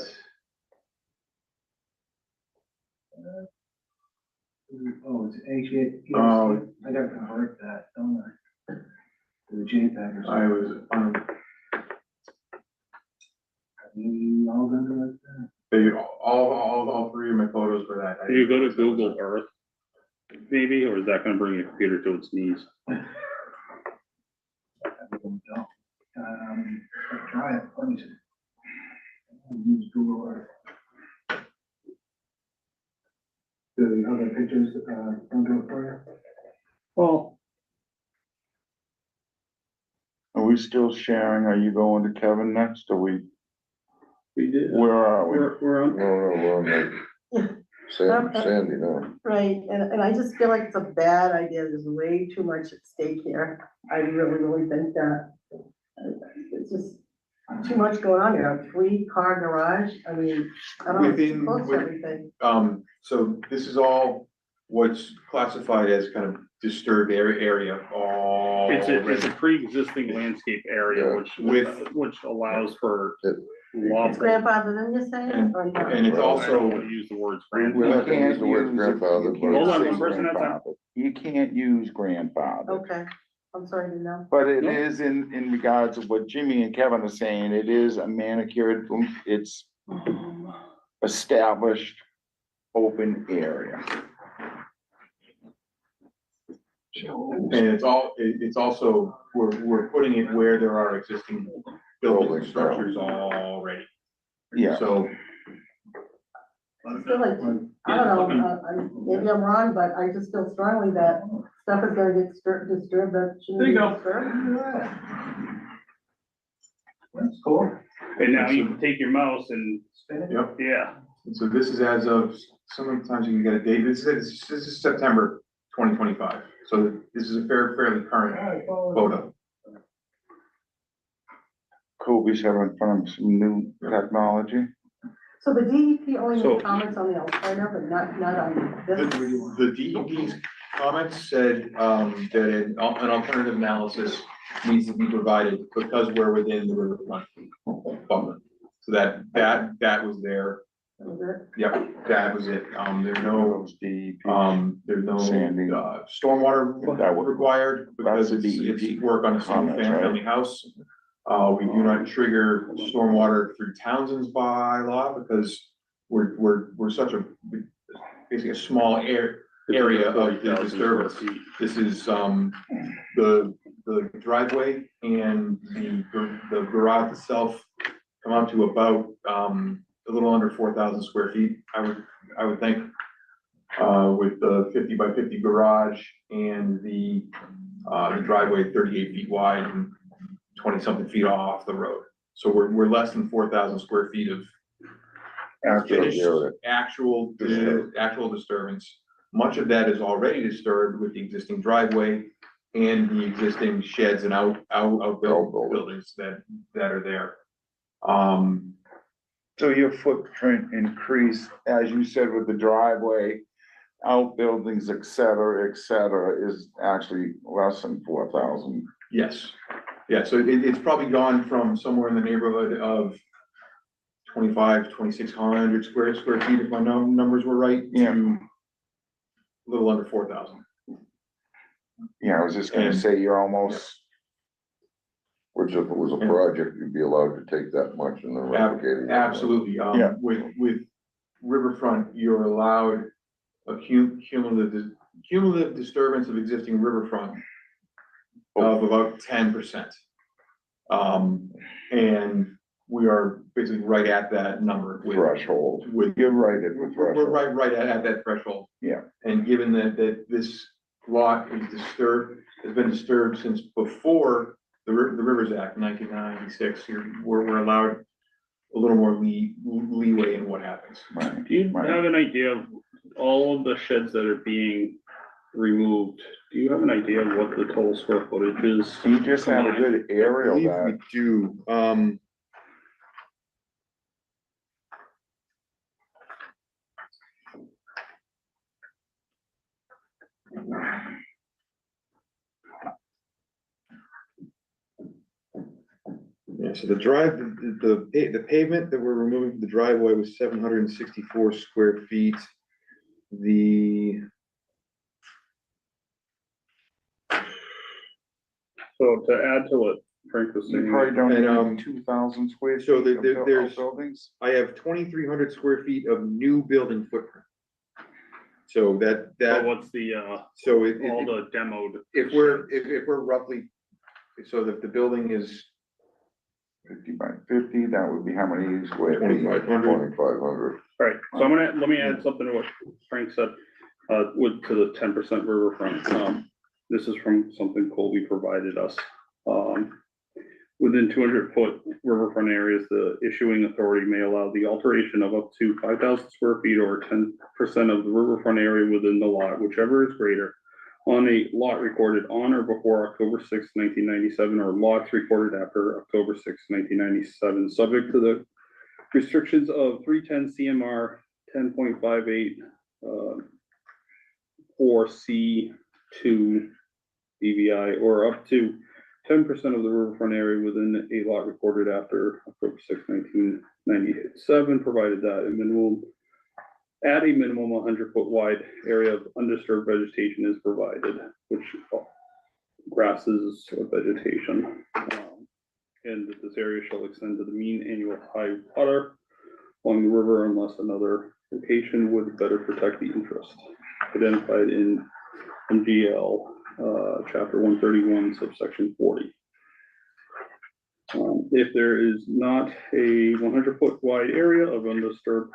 Oh, it's actually, Oh. I gotta convert that, don't I? To the JPEG or I something. was, You all gonna do it then? all three of my photos for that. Do you go to Google Earth, maybe, or is that gonna bring your computer to its knees? I really don't. try it, let me see. Use Google Earth. The other pictures, don't do it for you? Well, Are we still sharing? Are you going to Kevin next, or we did, where are we? we're on, No, we're on the Sandy now. Right, and I just feel like it's a bad idea, there's way too much at stake here, I really think that. It's just too much going on here, a 3-car garage, I mean, I don't know, it's too Within- close to with- everything. So this is all what's classified as kind of disturbed area it's a already. pre-existing landscape area, Yeah. which allows for It- lawful. It's grandfathered in, you're saying, or not? And it's I don't also, want to use the words We're grandfather. not gonna use the word grandfather, but. Hold on, say one person at a time. grandfather. You can't use grandfather. Okay, I'm sorry, to know. But it No. is in regards to what Jimmy and Kevin are saying, it is a manicured, it's established open area. and it's also, we're putting it where there are existing building Buildings, yeah. structures already. Yeah, So, I feel like, I don't know, maybe I'm wrong, but I just feel strongly that stuff is gonna get disturbed that shouldn't There be you go. disturbed. That's cool. And now you can take your mouse and, Spin it. yep, yeah, so this is as of, sometimes you can get a date, this is September 2025. So this is a fairly current photo. Kobe's having fun with some new technology. So the DEP only So- made comments on the alternative, but not on this. The DEP's comments said, that an alternative analysis needs to be provided because we're within the riverfront buffer. So that was there. That was it. Yep, that was it. There's no, Those DEP. there's no, Sandy. stormwater That would- required because that's a it's DEP work on a single comments, right? family house. We do not trigger stormwater through Townsend's bylaw because we're such a, basically a small area of the 40,000 square disturbance. feet. This is, the driveway and the garage itself come out to about, a little under 4,000 square feet, I would think. With the 50 by 50 garage and the driveway 38 feet wide and 20-something feet off the road. So we're less than 4,000 square feet of finished, actual disturbance. Much of that is already disturbed with the existing driveway and the existing sheds and outbuildings that are there. So your footprint increased, as you said, with the driveway, outbuildings, et cetera, is actually less than 4,000. Yes, yeah, so it's probably gone from somewhere in the neighborhood of 2,600 square feet, if my numbers were right, Yeah. to a little under 4,000. Yeah, I was just gonna And- say, you're almost, Which if it was a project, you'd be allowed to take that much and then replicate it. Absolutely, Yeah. with riverfront, you're allowed a cumulative disturbance of existing riverfront of about 10%. And we are basically right at that number threshold. with, You're right at the we're threshold. right at that threshold. Yeah. And given that this lot is has been disturbed since before the Rivers Act, 1996, we're allowed a little more leeway in what happens. Right. Do you Right. have an idea of all of the sheds that are being removed? Do you have an idea of what the total square footage is? You just have a good I aerial believe that, we do, yeah, so the pavement that we're removing from the driveway was 764 square feet. So to add to what Frank was you saying, probably don't And, need 2,000 square feet. so of there's- Buildings. I have 2,300 square feet of new building footprint. So but that, what's the, so all the demoed? if we're roughly, so that the building is 50 by 50, that would be how many square feet? 2,500. 2,500. All right, so let me add something to what Frank said, to the 10% riverfront. This is from something Colby provided us. Within 200-foot riverfront areas, the issuing authority may allow the alteration of up to 5,000 square feet or 10% of the riverfront area within the lot, whichever is greater, on a lot recorded on or before October 6, 1997, or lots recorded after October 6, 1997, subject to the restrictions of 310 CMR 10.58 or C2 DVI, or up to 10% of the riverfront area within a lot recorded after October 6, 1997, provided that at a minimum 100-foot wide area of undisturbed vegetation is provided, which grasses of vegetation. And that this area shall extend to the mean annual high water along the river unless another location would better protect the interest identified in MGL chapter 131 subsection 40. If there is not a 100-foot wide area of undisturbed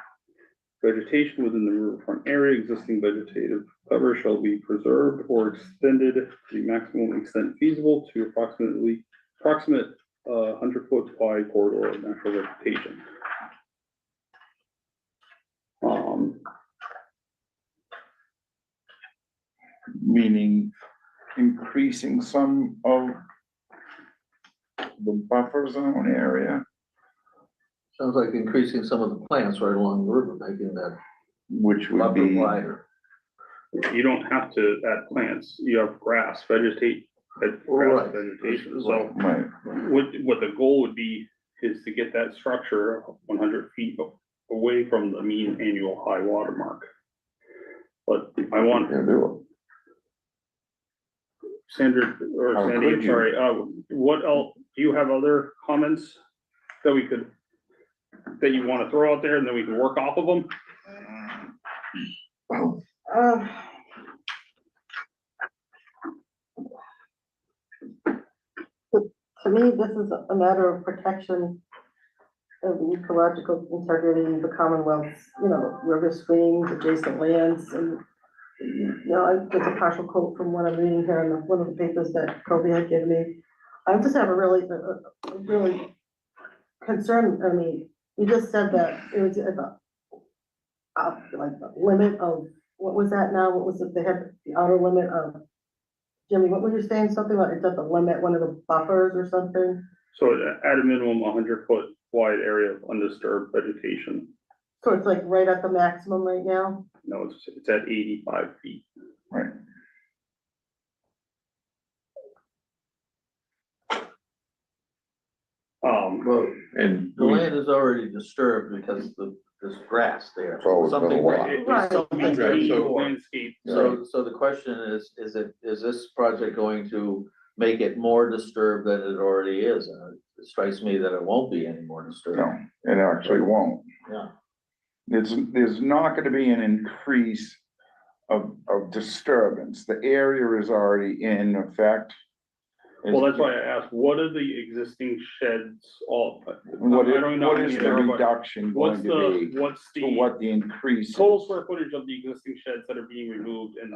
vegetation within the riverfront area, existing vegetative cover shall be preserved or extended to the maximum extent feasible to approximate 100-foot wide corridor of natural vegetation. Meaning increasing some of the buffer zone area, Sounds like increasing some of the plants right along the river, making that which would buffer be, wider. You don't have to add plants, you have grass vegetation, Right. vegetation, so right, what the goal would be is to get that structure 100 feet away from the mean annual high water mark. But I want Can't do Sandra, or How Sandy, could I'm you? sorry, what else, do you have other comments that we could, that you want to throw out there and then we can work off of them? well, To me, this is a matter of protection of the ecological integrity of the Commonwealth's, river streams, adjacent lands, and, it's a partial quote from what I'm reading here in one of the papers that Kobe had given me. I just have a really concern, I mean, you just said that it was at the, like the limit of, what was that now? What was it? They had the outer limit of, Jimmy, what were you saying? Something about it's at the limit, one of the buffers or something? So at a minimum, 100-foot wide area of undisturbed vegetation. So it's like right at the maximum right now? No, it's at 85 feet. right, Well, And the land is already disturbed because there's grass there. It's always been a Something lot. It Right. was something Right, so- landscape. So the question is this project going to make it more disturbed than it already is? And it strikes me that it won't be any more disturbed. no, it actually won't. Yeah. There's not gonna be an increase of disturbance, the area is already in effect. Well, that's why I asked, what are the existing sheds all? What I don't know what how is many the there are, but reduction What's going to be, what's to the what the increase is? total square footage of the existing sheds that are being removed and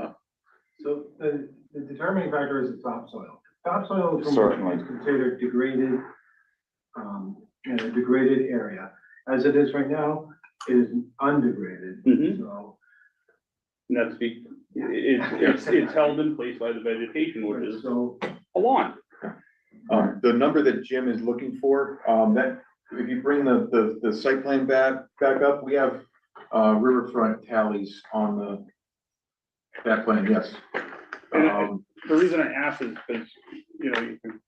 So the determining factor is the topsoil. Topsoil is Certainly. considered degraded, in a degraded area. As it is right now, it is undegraded, Mhm. so. And that's it's held in place by the vegetation, which is So, a lawn. the number that Jim is looking for, that, if you bring the site plan back up, we have, riverfront tallies on that plan, yes. The reason I asked is because, you can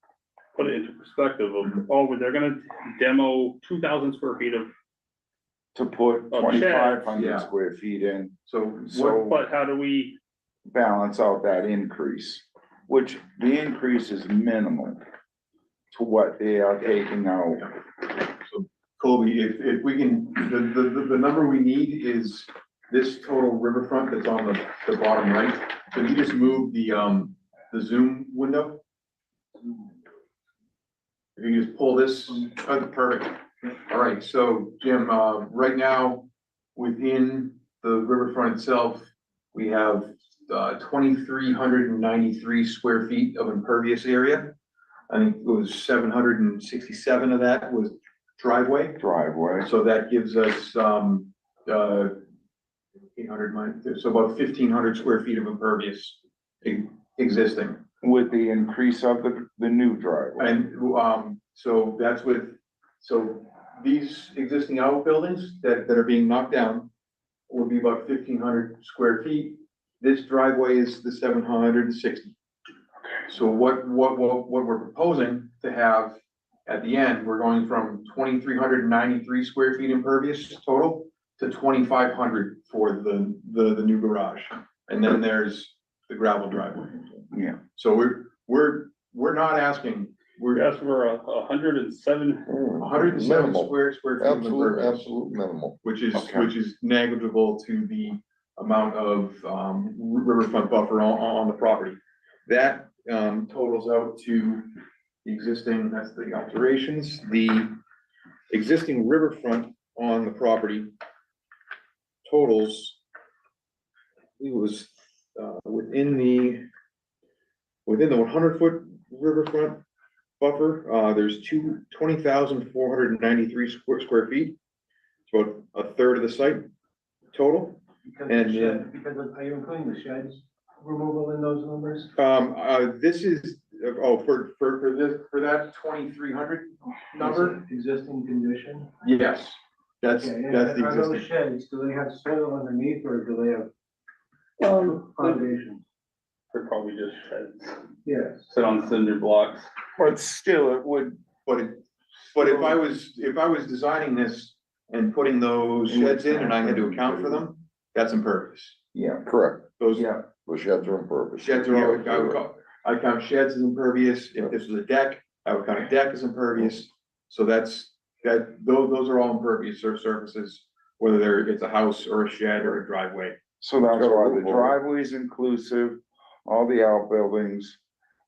put it into perspective of, they're gonna demo 2,000 square feet of, To put Oh, 2,500 yeah. square feet in, So so but how do we, balance out that increase, which the increase is minimal to what they are taking out. So Colby, if we can, the number we need is this total riverfront that's on the bottom right. So if you just move the Zoom window. If you just pull this, perfect. All right, so Jim, right now, within the riverfront itself, we have 2,393 square feet of impervious area. I think it was 767 of that was driveway. So that gives us 800, so about 1,500 square feet of impervious existing. With the increase of the new driveway. And so that's so these existing outbuildings that are being knocked down will be about 1,500 square feet. This driveway is the 760. So what we're proposing to have at the end, we're going from 2,393 square feet impervious total to 2,500 for the new garage. And then there's the gravel driveway. Yeah. So we're not asking, we're asking for 107. 107 Minimal. square feet of impervious, Absolute minimal. which is Okay. negligible to the amount of riverfront buffer on the property. That totals out to the existing, that's the alterations, the existing riverfront on the property totals, it was within the 100-foot riverfront buffer, there's 20,493 square feet. It's about a third of the site total. Because And, of the shed, are you including the sheds removal in those numbers? This is, for that 2,300 number, Existing condition? yes, that's Okay, the and are those existing. sheds, do they have soil underneath or do they have foundation? They're probably just sheds, Yes. sit on cinder blocks. But still, it would. But if I was designing this and putting those sheds in and I had to account for them, that's impervious. Yeah. Correct. Those Yeah. The sheds are impervious. sheds are all, I count sheds as impervious. If this was a deck, I would count a deck as impervious. So those are all impervious surfaces, whether it's a house or a shed or a driveway. So that's why the driveway is inclusive, all the outbuildings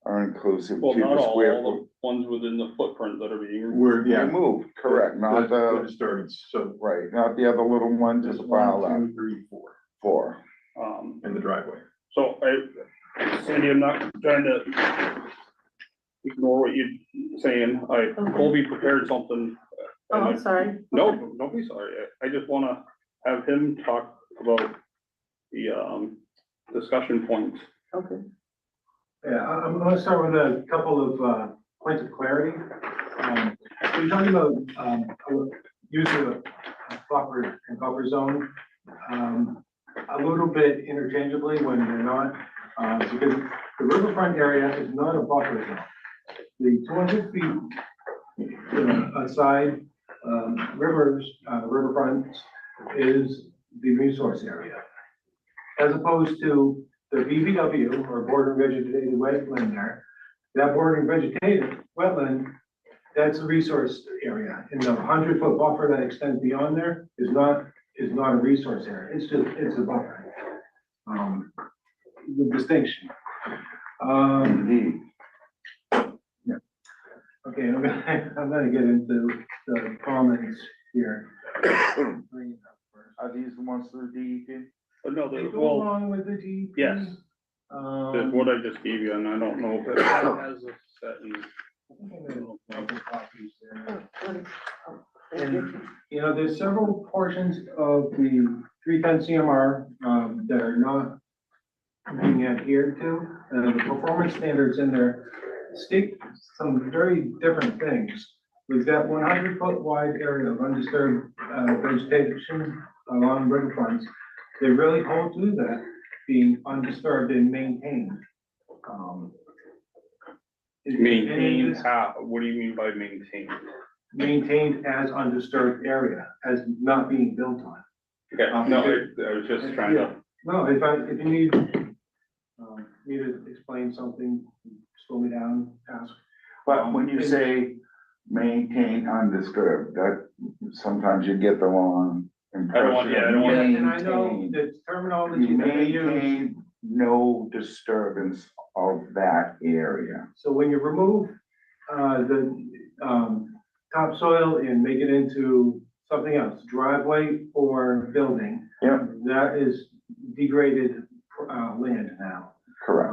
are inclusive Well, to not the all, square all foot. the ones within the footprint that are being removed. We're, Removed, correct, not the the, disturbance, so right, not the other little ones in just the pile 1, up 2, 3, 4 for. in the driveway. So Sandy, I'm not trying to ignore what you're saying. Colby prepared something. Oh, I'm sorry. No, don't be sorry. I just wanna have him talk about the, discussion points. Okay. Yeah, I'm gonna start with a couple of points of clarity. We're talking about use of a buffer and buffer zone a little bit interchangeably when they're not, because the riverfront area is not a buffer zone. The 200 feet aside riverfront is the resource area. As opposed to the BVW or border vegetated wetland there, that border vegetated wetland, that's a resource area. And the 100-foot buffer that extends beyond there is not a resource area. It's a buffer. The distinction. Indeed. Yeah. Okay, I'm gonna get into the comments here. Are these the ones for the DEP? But no, They there's, go well, along with the DEP. yes. That's what I just gave you, and I don't know if it has a set in. And, you know, there's several portions of the 310 CMR that are not being adhered to. The performance standards in there state some very different things. We've got 100-foot wide area of undisturbed vegetation along riverfronts. They really hold to that being undisturbed and maintained. Maintained how? What do you mean by maintained? Maintained as undisturbed area, as not being built on. Okay, no, I was just trying to, No, if you need me to explain something, slow me down, ask. But when you say maintain undisturbed, that sometimes you get the wrong impression. I don't want- And I know Maintain. the terminology You that they use. maintain no disturbance of that area. So when you remove, topsoil and make it into something else, driveway or building. Yeah. That is degraded, land now. Correct.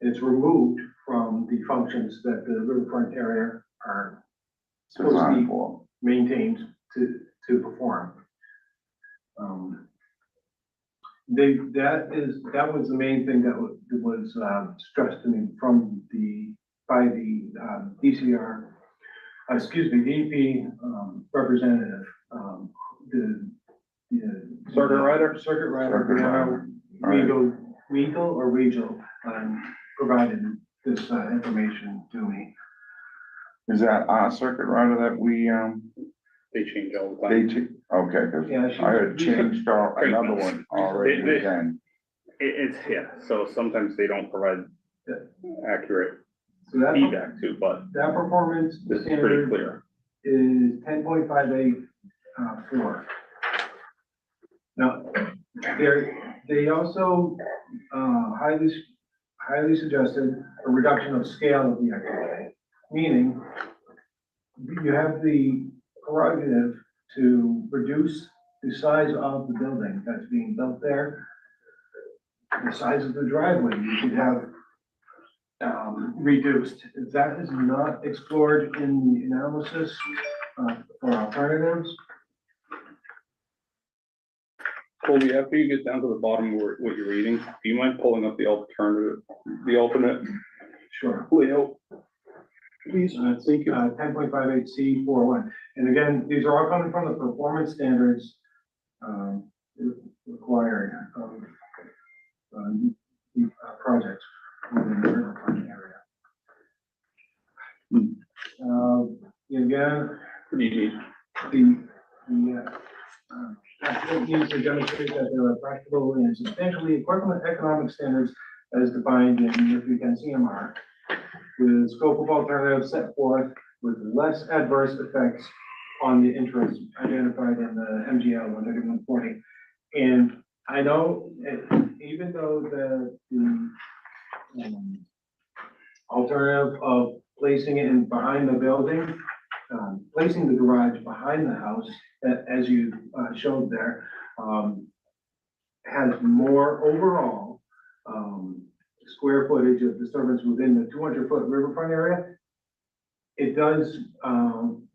It's removed from the functions that the riverfront area are supposed to Designed be for. maintained to perform. That was the main thing that was stressed to me by the DCR, excuse me, DEP representative, the Circuit rider? Circuit rider, Circuit rider. Regal or Regional, provided this information to me. Is that our circuit rider that we, They change all the time. okay, cause Yeah, I had changed another one already They- again. It's, yeah, so sometimes they don't provide accurate So that, feedback too, but that performance this is pretty standard clear. is 10.58 4. Now, they also highly suggested a reduction of scale of the activity, meaning you have the prerogative to reduce the size of the building that's being built there. The size of the driveway, you could have reduced. That is not explored in the analysis for alternatives. Colby, after you get down to the bottom of what you're reading, do you mind pulling up the alternate Sure. layout? Please, thank you. 10.58 C41. And again, these are all coming from the performance standards required of projects within the riverfront area. Again, Pretty neat. applicant needs to demonstrate that there are practical and substantially equivalent economic standards as defined in the CMR, with scope of alternatives set forth with less adverse effects on the interests identified in the MGL 13140. And I know, even though the alternative of placing it in behind the building, placing the garage behind the house, as you showed there, has more overall square footage of disturbance within the 200-foot riverfront area. It does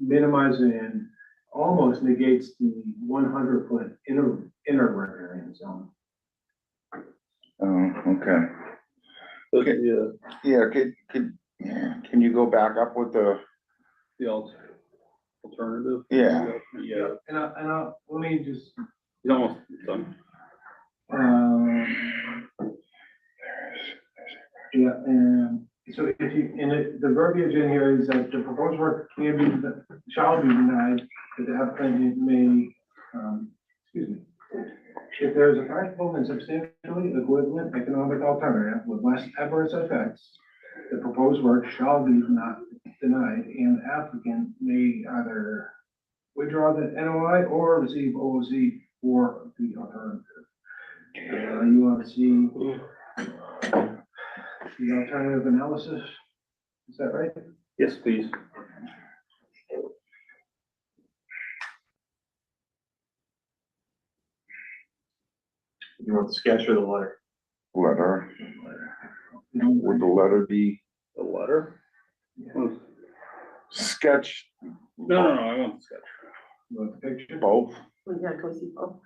minimize and almost negates the 100-foot inner riparian zone. Oh, okay. Okay. Yeah, can you go back up with the, The alternative? Yeah. Yeah, And let me just, it's almost done. yeah, and so if you, the verbiage in here is that the proposed work shall be denied, that the applicant may, excuse me. If there is a practical and substantially equivalent economic alternative with less adverse effects, the proposed work shall be not denied, and the applicant may either withdraw the NOI or receive OOC for the alternative. You want to see the alternative analysis? Is that right? Yes, please. You want the sketch or the letter? letter? Would the letter be The letter? sketch No, I want the sketch. You want the picture? both? Yeah, can we see both?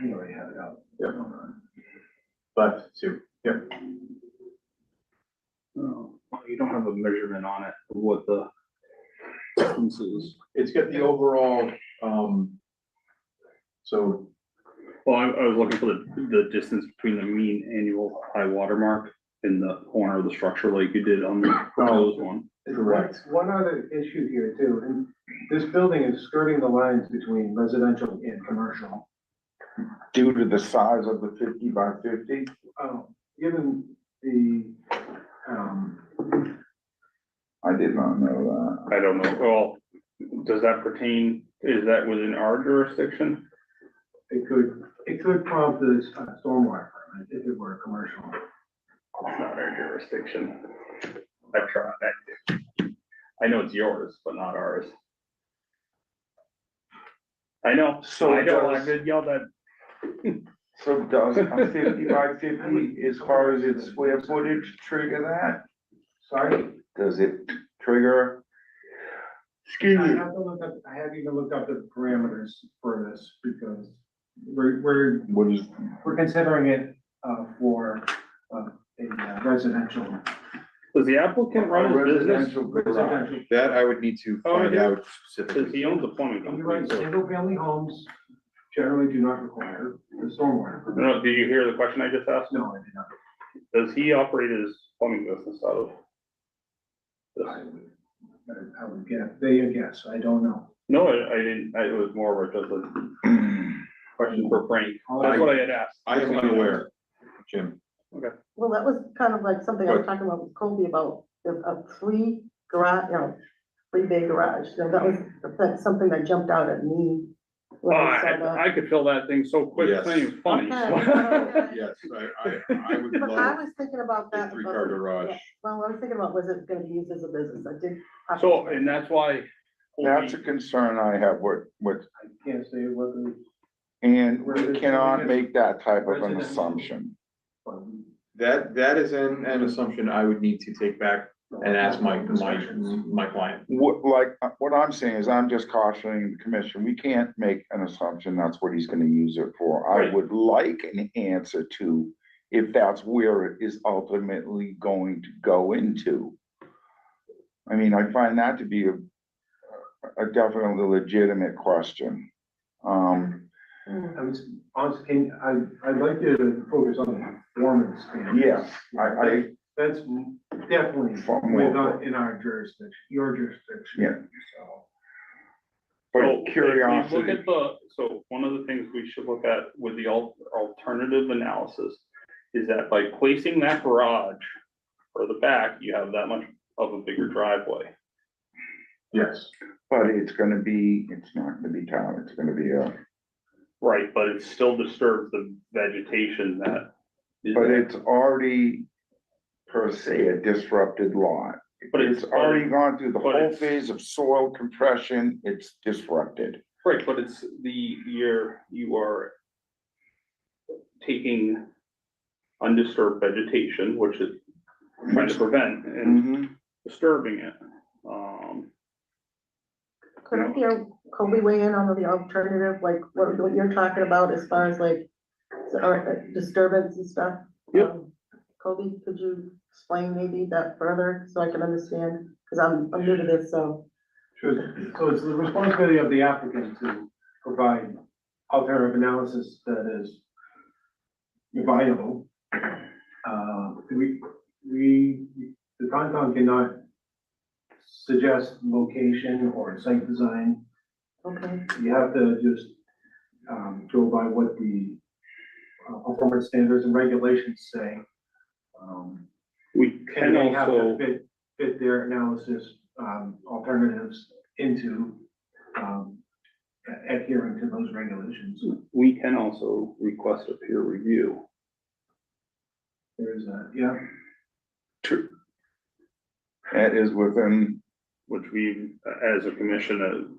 You already have it out. Yep. Left, two, yep. No, you don't have a measurement on it of what the distance is. It's got the overall, so Well, I was looking for the distance between the mean annual high water mark in the corner of the structure like you did on the proposed one. correct. One other issue here too, and this building is skirting the lines between residential and commercial. Due to the size of the 50 by 50? Given the, I did not know I don't know, well, does that pertain, is that within our jurisdiction? it could prompt this stormwater permit if it were commercial. It's not our jurisdiction. I've tried. I know it's yours, but not ours. I know, So I know, does- I've been yelled at. So does a 50 by 50, as far as its square footage, trigger that? Sorry? Does it trigger? Excuse I me. have to look up, I haven't even looked up the parameters for this because we're What is, considering it, for, a residential. Does the applicant run his business? residential garage? Residential. That I would need to Oh, find yeah. out Cause specifically. he owns a plumbing And you're right, company. So- single family homes generally do not require the stormwater. permit. No, did you hear the question I just asked? No, I did not. Does he operate his plumbing business out of? this? I would guess, guess, I don't know. No, I didn't, it was more of just a question for Frank. That's what I had asked. I am unaware, Jim. Well, that was kind of like something I was talking about with Colby about a three garage, three bay garage. You know, that's something that jumped out at me. Oh, when I saw that. I could fill that thing so quick, it's not even funny. Okay. Yes, I would But I love was thinking about a that. three-car garage. Yeah. Well, I was thinking about, was it gonna be used as a business? I did. So, and that's why. That's a concern I have with, I can't say whether. and we cannot make that type of an assumption. That is an assumption I would need to take back and ask my client. What I'm saying is I'm just cautioning the commission, we can't make an assumption that's what he's gonna use it for. I Right. would like an answer to if that's where it is ultimately going to go into. I mean, I find that to be a definitely legitimate question. I was, honestly, I'd like you to focus on the performance standards. Yes, I, That's definitely Far more. in our jurisdiction, your jurisdiction. Yeah. So, but So, if we curiosity. Look at so one of the things we should look at with the alternative analysis is that by placing that garage or the back, you have that much of a bigger driveway. Yes. But it's not gonna be town, it's gonna be Right, but it still disturbs the vegetation that. is but there. it's already per se a disrupted lot. But It's already gone through the but whole it's- phase of soil compression, it's disrupted. Right, but it's you are taking undisturbed vegetation, which is trying to prevent and Mhm. disturbing it. Couldn't hear Colby weigh in on the alternative, like what you're talking about as far as like disturbance and stuff? Yep. Colby, could you explain maybe that further so I can understand? Cause I'm new to this, so. sure. So it's the responsibility of the applicant to provide alternative analysis that is viable. The Concom cannot suggest location or site design. Okay, You have to just, go by what the performance standards and regulations say. We can And they have to also, fit their analysis, alternatives into, adhering to those regulations. request a peer review. There's a, yeah, True. That is within, Which we, as a commission,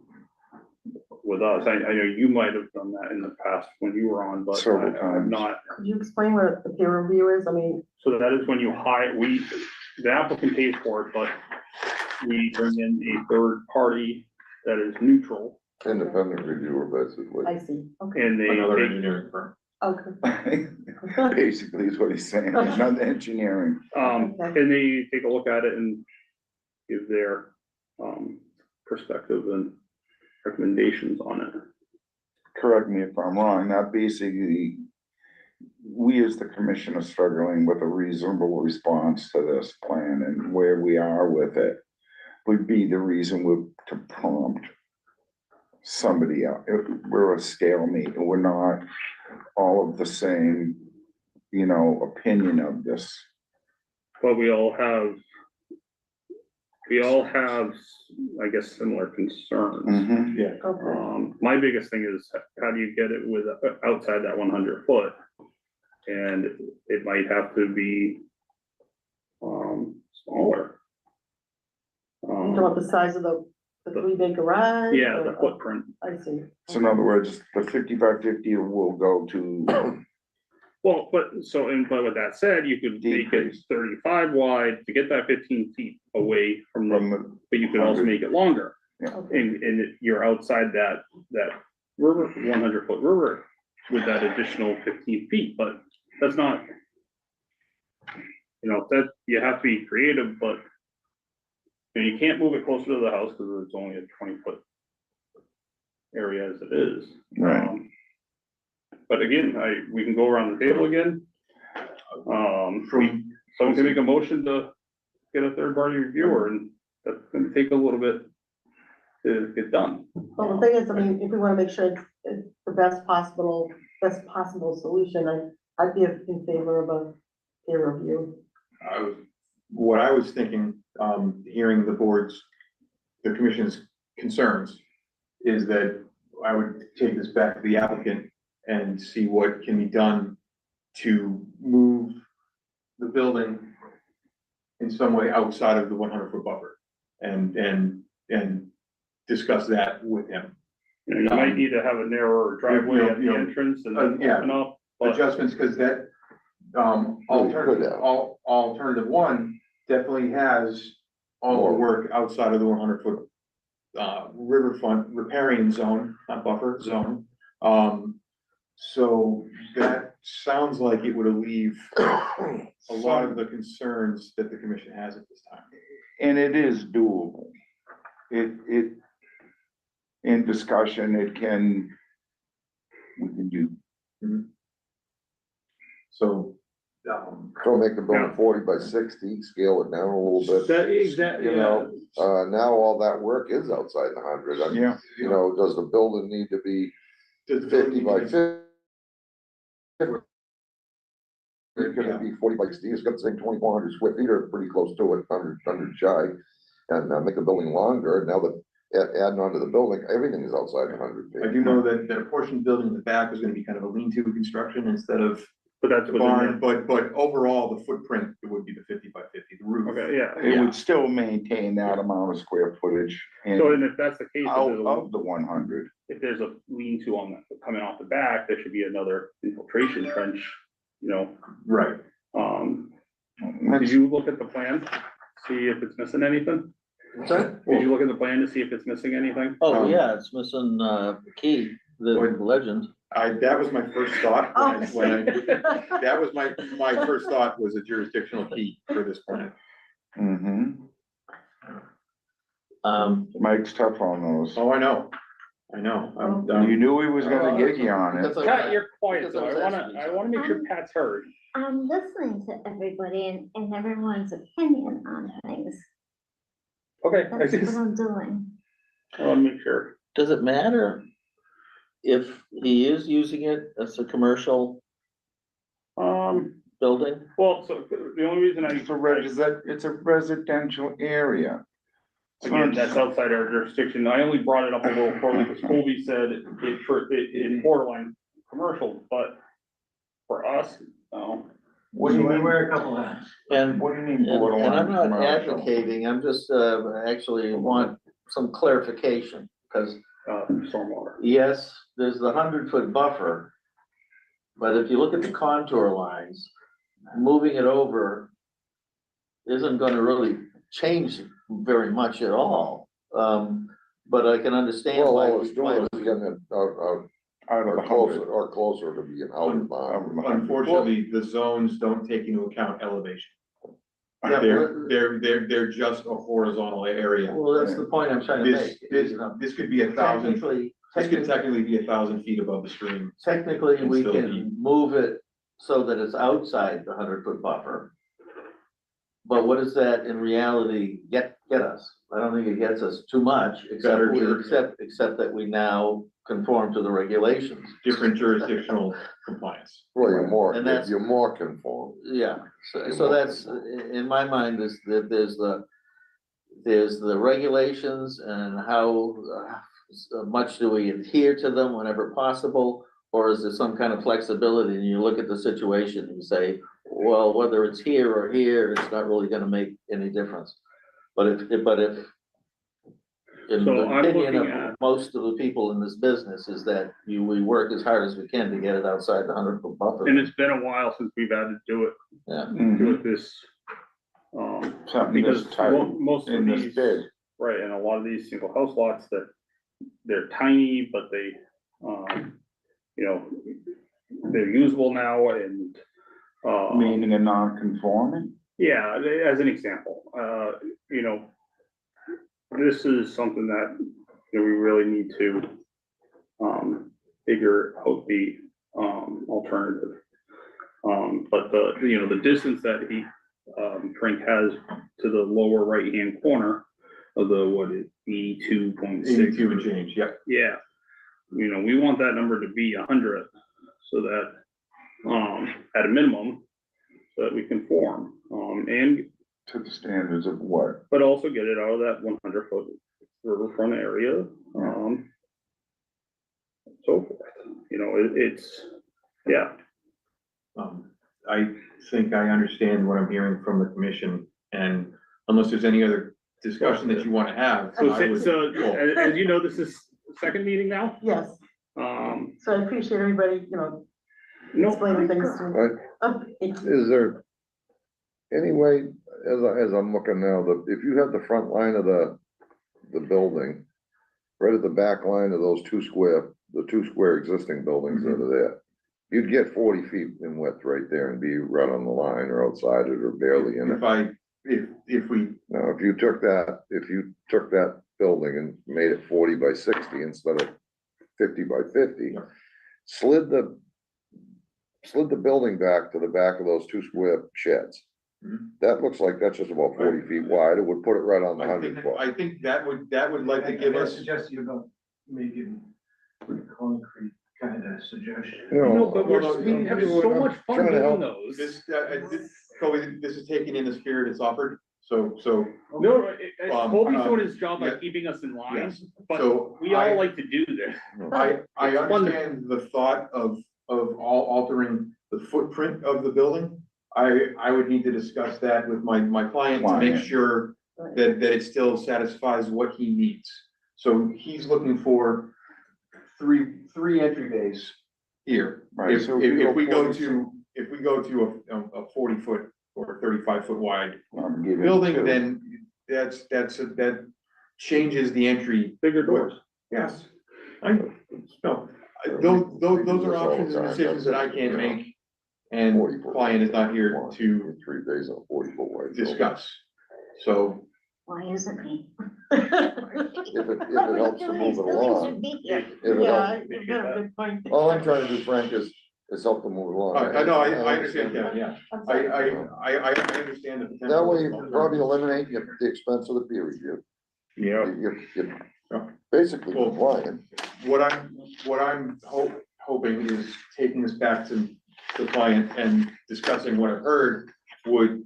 with us, I know you might have done that in the past when you were on, but Several I'm times. not. could you explain what the peer review is? I mean, So that is when you hire, the applicant pays for it, but we bring in a third party that is neutral Independent reviewer, basically. I see, okay, and they Another take, engineering firm. okay. basically is what he's saying, not engineering. Okay. and they take a look at it and give their, perspective and recommendations on it. Correct me if I'm wrong, that basically, we as the commission are struggling with a reasonable response to this plan and where we are with it would be the reason to prompt somebody else. If we're a stalemate and we're not all of the same, opinion of this. But we all have, I guess, similar concerns. Mhm. Yeah. Okay, My biggest thing is, how do you get it with, outside that 100 foot? And it might have to be smaller. You talking about the size of the 3-bay garage? Yeah, the or- footprint. I see. So in other words, the 5550 will go to Well, but with that said, you could make it Decrease. 35 wide to get that 15 feet away from from the, the, but you could also 100. make it longer. Okay. And you're outside that river, 100-foot river with that additional 15 feet, but that's not, that, you have to be creative, but you can't move it closer to the house because it's only a 20-foot area as it is. Right. But again, we can go around the table again. Someone can make a motion to get a third-party reviewer, and that's gonna take a little bit to get done. Well, the thing is, I mean, if we wanna make sure it's the best possible solution, I'd be in favor of a peer review. What I was thinking, hearing the commission's concerns, is that I would take this back to the applicant and see what can be done to move the building in some way outside of the 100-foot buffer, and discuss that with him. You might need to have a narrower driveway at the entrance and then yeah. open up, but Adjustments, because that, could have. alternative one definitely has all the work outside of the 100-foot riverfront riparian zone, not buffer zone. So that sounds like it would alleviate a lot of the concerns that the commission has at this time. And it is doable. In discussion, we can do. So, Don't make the building 40 by 60, scale it down a little bit. that, exactly, You know, now all that work is outside the 100. I mean, Yeah. you know, does the building need to be 50 by 50? It's gonna be 40 by 60, it's got the same 2,400 square feet, or pretty close to it, 100 shy. And make the building longer, now that adding on to the building, everything is outside the 100 feet. I do know that a portion of the building in the back is gonna be kind of a lean-to construction instead of but that's the within barn, but overall, the footprint, it would be the 50 by 50, the roof. okay, yeah. It would still maintain that amount of square footage So, and and if that's the case, out of the 100. if there's a lean-to on that, coming off the back, there should be another infiltration trench, Right. Did you look at the plan, see if it's missing anything? Sorry? Did you look at the plan to see if it's missing anything? Oh, yeah, it's missing, the key, the legend. That was my first thought, Oh, that was my first thought was a jurisdictional key for this plan. Mike's tough on those. Oh, I know. You knew he was gonna get you on it. Pat, you're quiet, Because so I was asking I wanna make sure Pat's heard. I'm listening to everybody and everyone's opinion on things. Okay, I That's what just, I'm doing. I wanna make sure. Does it matter if he is using it as a commercial building? Well, so the only reason It's a residential area. again, that's outside our jurisdiction. I only brought it up a little further because Colby said it in borderline commercial, but for us, no. What do you mean? Wear a couple hats. And, What do you mean and borderline I'm not commercial? advocating, I'm just, actually want some clarification, because Stormwater. yes, there's the 100-foot buffer. But if you look at the contour lines, moving it over isn't gonna really change very much at all. But I can understand Well, why. all it's doing is getting it Out of the closer, 100. or closer to being out of the bound. Unfortunately, the zones don't take into account elevation. Yeah, They're just a horizontal area. Well, that's the point I'm trying to This, make. this, you know. this could be 1,000, Technically, this could technically be 1,000 feet above the stream. technically, And we still can be- move it so that it's outside the 100-foot buffer. But what does that in reality get us? I don't think it gets us too much, Better except that we now conform to the regulations. Different jurisdictional compliance. Well, And that's- you're more conformed. Yeah, so that's, in my mind, is that there's the regulations and how much do we adhere to them whenever possible? Or is there some kind of flexibility and you look at the situation and you say, well, whether it's here or here, it's not really gonna make any difference. But if, in So the I'm opinion looking of at- most of the people in this business is that we work as hard as we can to get it outside the 100-foot buffer. And it's been a while since we've had to do it, Yeah, do it this, Something because this tight most of in this these, big. right, and a lot of these single house lots that they're tiny, but they, you know, they're usable now and, Meaning a non-conforming? yeah, as an example, you know, this is something that, you know, we really need to, figure out the, alternative. But you know, the distance that Frank has to the lower right-hand corner of the, what is 82.6. 82 and change, yep. Yeah, you know, we want that number to be 100, so that, at a minimum, so that we conform, and, To the standards of what? but also get it out of that 100-foot riverfront area, so forth, you know, it's, yeah. I think I understand what I'm hearing from the commission, and unless there's any other discussion that you want to have. So, I would- as you know, this is second meeting now, Yes, no, so I appreciate everybody, explaining things to me. Okay. Is there any way, as I'm looking now, if you have the front line of the building, right at the back line of those the two square existing buildings that are there, you'd get 40 feet in width right there and be right on the line or outside it or barely in it. If we, Now, if you took that building and made it 40 by 60 instead of 50 by 50, Yeah. slid the building back to the back of those two square sheds. Mhm. That looks like that's just about 40 feet wide. It would put it right on the 100 foot. I think that would likely give I us, suggest you don't make it with concrete kind of suggestion. You know, no, but well, we have so I'm much fun trying to doing help. those. Colby, this is taken in the spirit it's offered, so, No, Um, Colby's doing his job by yeah. keeping us in line, yes. but So we I- all like to do this. I It's fun to- understand the thought of all altering the footprint of the building. I would need to discuss that with my client to make Client. sure that it still satisfies what he needs. So he's looking for three entry bays here. Right, If so if you go we go 40 to a 40-foot or 35-foot wide I'm giving building, two. then that changes the entry. Bigger doors. Yes. Those are options and decisions that I can't make, and 40 foot. client is not here to 3 days on 40 foot wide. building. discuss. So, Why isn't he? If it helps to move it along. If it Yeah, helps- you've got a good point. All I'm trying to do, Frank, is help them move along. I know, I understand, Kevin, yeah. I'm I sorry. understand the potential. That way you probably eliminate the expense of the peer review. Yeah. You're basically complying. What I'm hoping is taking this back to the client and discussing what I've heard would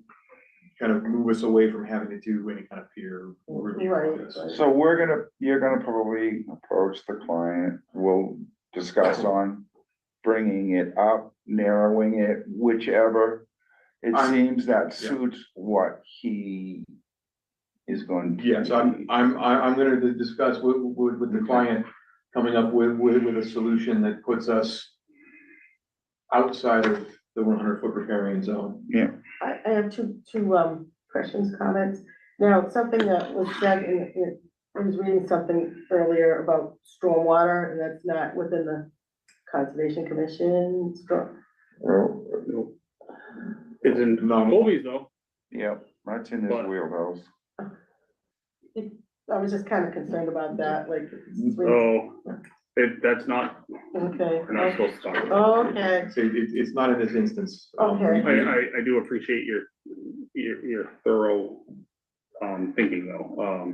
kind of move us away from having to do any kind of peer review. Right, on this. right. So you're gonna probably approach the client, we'll discuss on bringing it up, narrowing it, whichever. It I'm- seems that yeah. suits what he is going to. Yes, I'm gonna discuss with the client, coming up with a solution that puts us outside of the 100-foot riparian zone. Yeah, I have two questions, comments. Now, something that was said I was reading something earlier about stormwater, and that's not within the Conservation Commission. Well, It's in No. Colby's though. yeah, that's in his But- wheelhouse. I was just kind of concerned about that, like. So, that's not, Okay. we're not supposed to talk about. Okay, So it's not in this instance. Okay. I do appreciate your thorough, thinking though,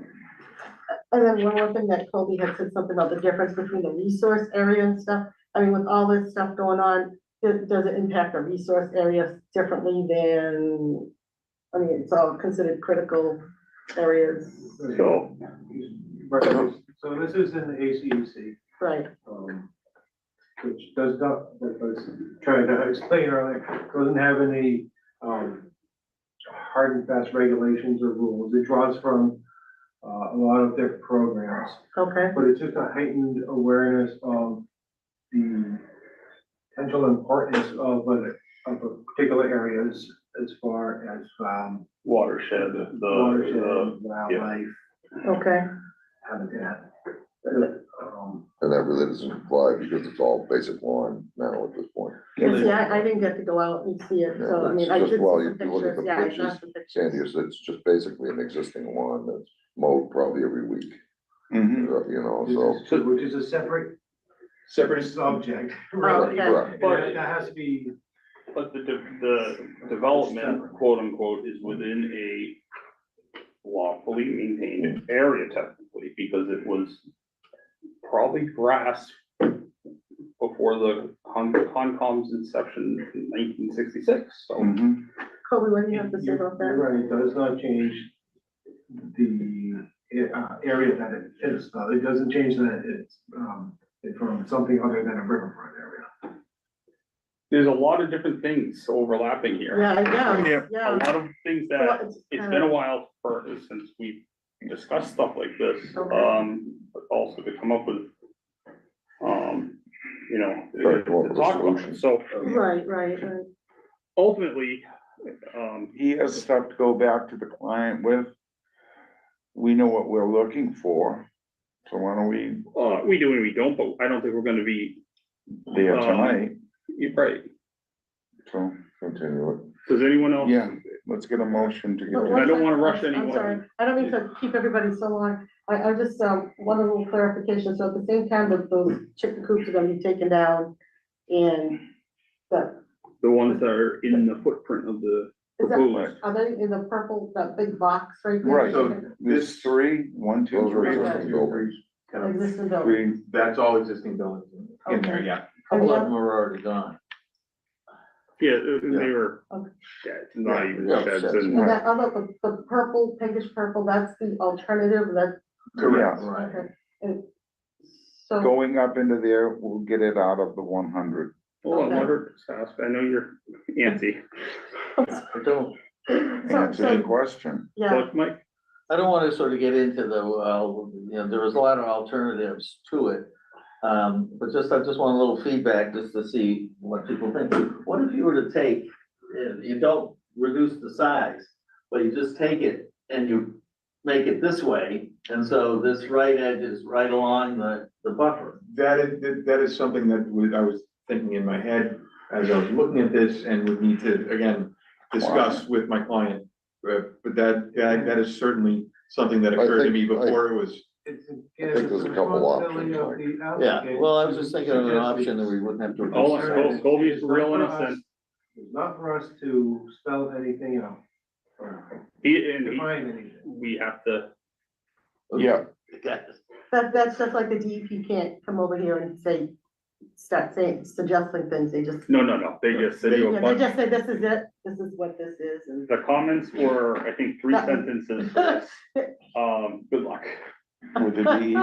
and then one more thing that Colby had said something about the difference between the resource area and stuff. I mean, with all this stuff going on, does it impact the resource area differently than, I mean, it's all considered critical areas, so. So this is in the ACUC, right? which does not, that was trying to explain earlier, doesn't have any hard and fast regulations or rules. It draws from a lot of different programs, Okay, but it's just a heightened awareness of the potential importance of a particular areas as far as, Watershed, watershed, wildlife, okay. habitat. And that really doesn't apply because it's all basic lawn now at this point. Yeah, see, I didn't get to go out and see it, so I mean, I It's did just, see well, some if you look at pictures, the yeah, I pictures, saw some Sandy, pictures. it's just basically an existing lawn that's mowed probably every week, Mhm. you know, so. Which is a separate subject. Oh, really. okay. And that has to be. But the development, quote unquote, is within a lawfully maintained area technically, because it was probably grass before the Concom's inception in 1966, so. Mhm. Kobe, what do you have to say about You're that? right, it does not change the area that it is, though. It doesn't change that it's from something other than a riverfront area. There's a lot of different things overlapping here. Yeah, Yeah. A yeah. lot of things Well, that, it's it's kind been a of- while since we've discussed stuff like this, Okay. but also to come up with, you know, Try to come up to with a talk about solution. it. So Right. ultimately, He has stuff to go back to the client with. We know what we're looking for, so why don't we, we do and we don't, but I don't think we're gonna be, there tonight, you're right. so, Continue it. Does anyone else? yeah, let's get a motion to get. But that. I don't wanna rush I'm anyone. sorry, I don't mean to keep everybody so long. I just, want a little clarification. So at the same time that those chicken coops are gonna be taken down and the, The ones that are in the footprint of the is that, proposed. are they in the purple, that big box right there? Right. So There's this, three, 1, 2, Those are 3, existing buildings. Existing building. 3, that's all existing buildings in there, Okay. yeah. A couple of them are already gone. Yeah, they were, Okay. yeah, it's not even Yeah, sheds sheds. and. And that other, the purple, pinkish purple, that's the alternative, that, Correct. Right. okay. And so, going up into there, we'll get it out of the 100. Hold on, Okay. let her ask. I know you're antsy. I don't, Answer the question. yeah, But Mike, I don't wanna sort of get into the, there was a lot of alternatives to it. But I just want a little feedback just to see what people think. What if you were to take, you don't reduce the size, but you just take it and you make it this way, and so this right edge is right along the buffer? That is something that I was thinking in my head as I was looking at this and would need to, again, discuss with my client. But that is certainly something that occurred to me before it was. I think there's a couple options, Yeah, well, I was just thinking of an option that we wouldn't have to. Oh, reduce the size. Colby's real innocent. It's not for us to spell anything out. or Define anything. We have to, Yeah, that's just like the DEP can't come over here and suggesting things, they just. no, they just send you a Yeah, they bunch. just say, this is it, this is what this is, and. The comments were, I think, 3 That- sentences. Good luck. with the D,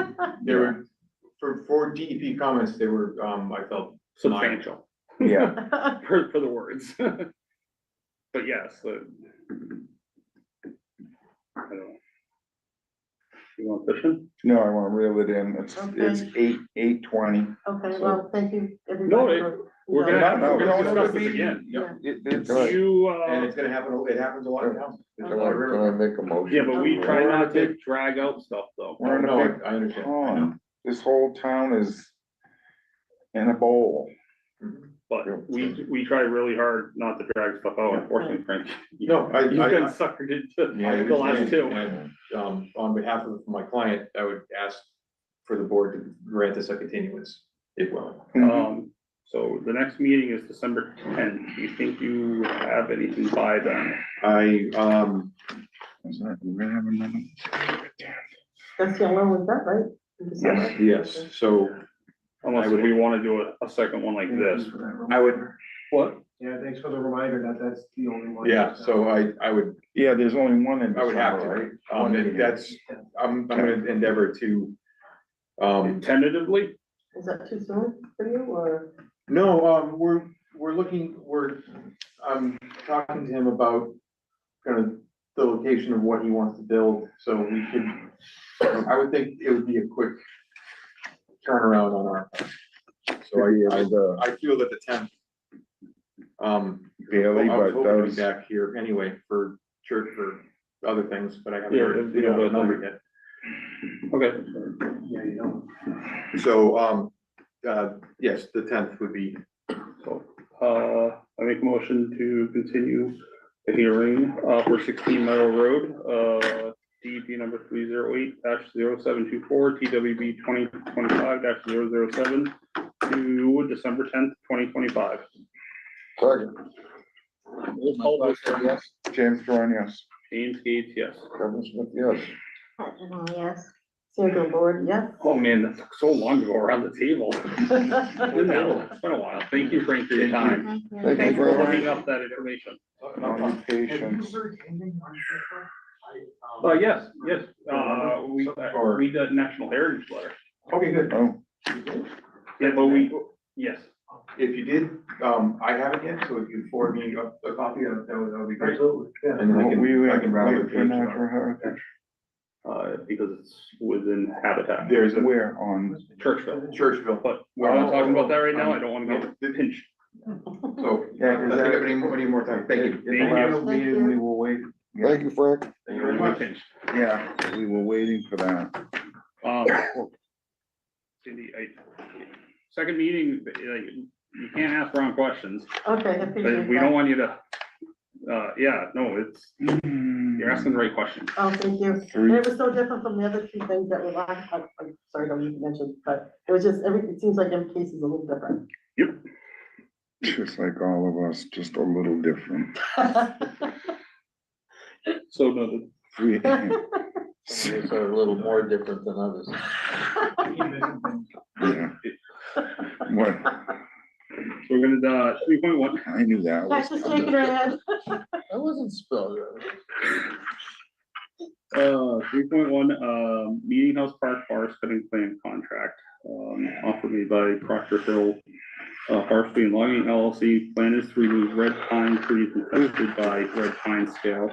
There were, for DEP comments, they were, I felt. Substantial yeah, for the words. But yes, I don't know. You want fishing? no, I wanna reel it in, it's Okay. 8:20. Okay, well, thank you, No, everybody. for, you we're know, gonna, No, we're no, gonna no, discuss no, this no, again. Yeah. It's, You, And it's gonna happen, it happens a lot in town. Can I make a motion? yeah, but we try not to drag out stuff though. we're in No, a big I understand. pond, this whole town is in a bowl. But we try really hard not to drag stuff out, unfortunately, Frank. No, I- You've been suckered into I the last two. understand. And, on behalf of my client, I would ask for the board to grant us a continuance, if willing. So the next meeting is December 10th. Do you think you have anything by then? Is that- we're gonna have another- That's the only one with that, right? In December? Yes, so Unless we wanna do a second one like this. I would, What? Yeah, thanks for the reminder that that's the only one. yeah, so I would, Yeah, there's only one in I would have to, December, right? and that's, I'm gonna endeavor to, Tentatively? Is that too soon for you, or? no, I'm talking to him about kind of the location of what he wants to build, so we could, I would think it would be a quick turnaround on our part. So I feel that the 10th. Barely, I was but hoping to be those- back here anyway for church, for other things, but I haven't Yeah, heard, we don't know. number yet. Okay. Yeah, you know. So, yes, the 10th would be, So, I make a motion to continue the hearing, for 16 Meadow Road, DEP number 308-0724, TWB 2025-007 to December 10th, 2025. Second. Yes. James Brown, yes. James Gates, yes. Kevin Smith, yes. Yes. Sandra Lord, yes. Oh, man, that took so long to go around the table. It's been a while. Thank you, Frank, for your time. Thank you. Thank Thanks you for very looking much. up that information. On your patience. Yes, we did National Heritage Letter. okay, good. Oh, Yeah, but yes. If you did, I haven't yet, so if you forward me a copy, that would be great. Absolutely, yeah. And then I we can, I went can rattle wait the for page. natural heritage. Because it's within habitat. There's a Where on? Churchville, Churchville, but we're not talking about that right now. I don't want to get pinched. so, Yeah, I is think I that- have any more time, thank you. At the last meeting, we were waiting. Thank you, Frank. Thank you very much. Pinched. Yeah, we were waiting for that. Cindy, second meeting, like, you can't ask wrong questions, Okay, I but appreciate we don't that. want you to, you're asking the right questions. Oh, thank you. And it was so different from the other two things that were last, I'm sorry, don't need to mention, but it was just, it seems like every case is a little different. Just like all of us, just a little different. So noted. We- Some of us are a little more different than others. Yeah. What, So we're gonna, 3.1, I knew that That's was just shaking her head. That wasn't spelled right. 3.1, Meeting House Park Forest Cutting Plan Contract, offered me by Proctor Hill, Forestry and Logging LLC. Plan is to remove red pine trees infested by red pine scale.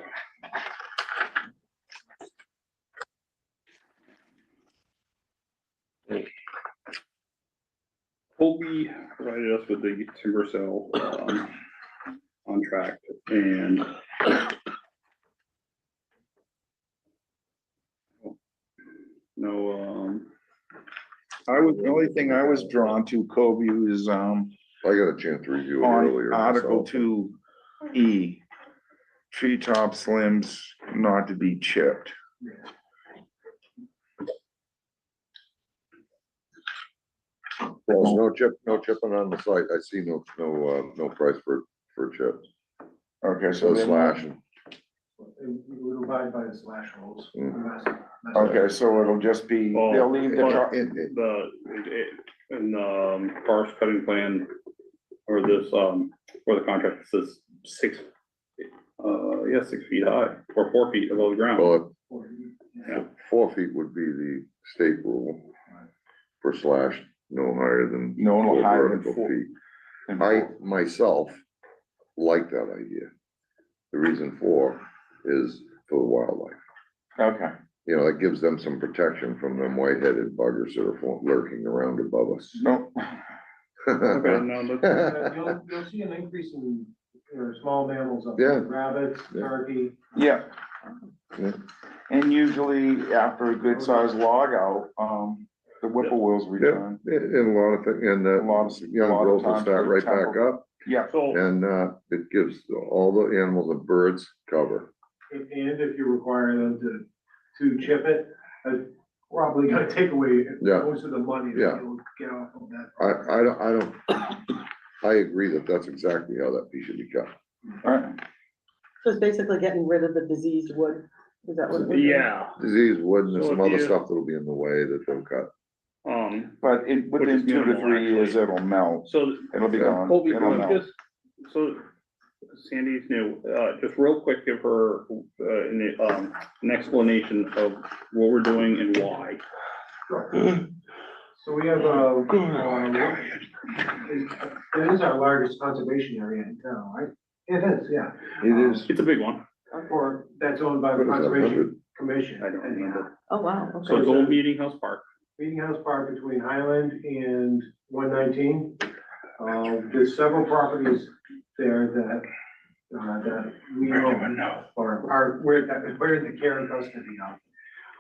Colby provided us with the timber sale, contract, and no, the only thing I was drawn to, Kobe, is, I got a chance to review it on earlier. Article myself. 2E, treetop slims not to be chipped. Well, no chipping on the site. I see no price for chips. Okay, so So then, slashing. We would abide by the slash rules. okay, so it'll just be, they'll leave the, char- forest cutting plan, or this, for the contract, it says 6 feet high, or 4 feet above the ground. Well, Yeah. 4 feet would be the state rule for slash, no higher than. No 4 higher than vertical 4. feet. I myself like that idea. The reason for is for the wildlife. Okay, You know, that gives them some protection from them white-headed buggers that are lurking around above us. no, Okay, no, that's, You'll see an increase in, small mammals, Yeah. rabbits, Yeah. turkey. yeah. Yeah. And usually after a good sized log out, the whippoorwills Yeah, return. and a lot of things, and A lot of- young a lot of growth will times start for right back temper. up, Yeah, so, and, it gives all the animals and birds cover. And if you require them to chip it, probably gonna take away Yeah. most of the money that Yeah. you'll get off of that. I don't, I agree that that's exactly how that piece should be cut. all right. So it's basically getting rid of the diseased wood. Is that what it is? yeah, Disease, wood, and So some if other you- stuff that'll be in the way that they'll cut. But Which within is 2 to minimal, 3 years, actually. it'll melt. so It'll be Yeah. gone. Colby, It'll melt. just, so Sandy's new, just real quick, give her, an explanation of what we're doing and why. So we have, it is our largest conservation area in town, right? It is, yeah. It is. It's a big one. Or that's owned by the What is that, Conservation Commission. I don't know. Oh, wow, So okay. it's Old Meeting House Park. Meeting House Park between Highland and 119. There's several properties there that we own or we're in the care and custody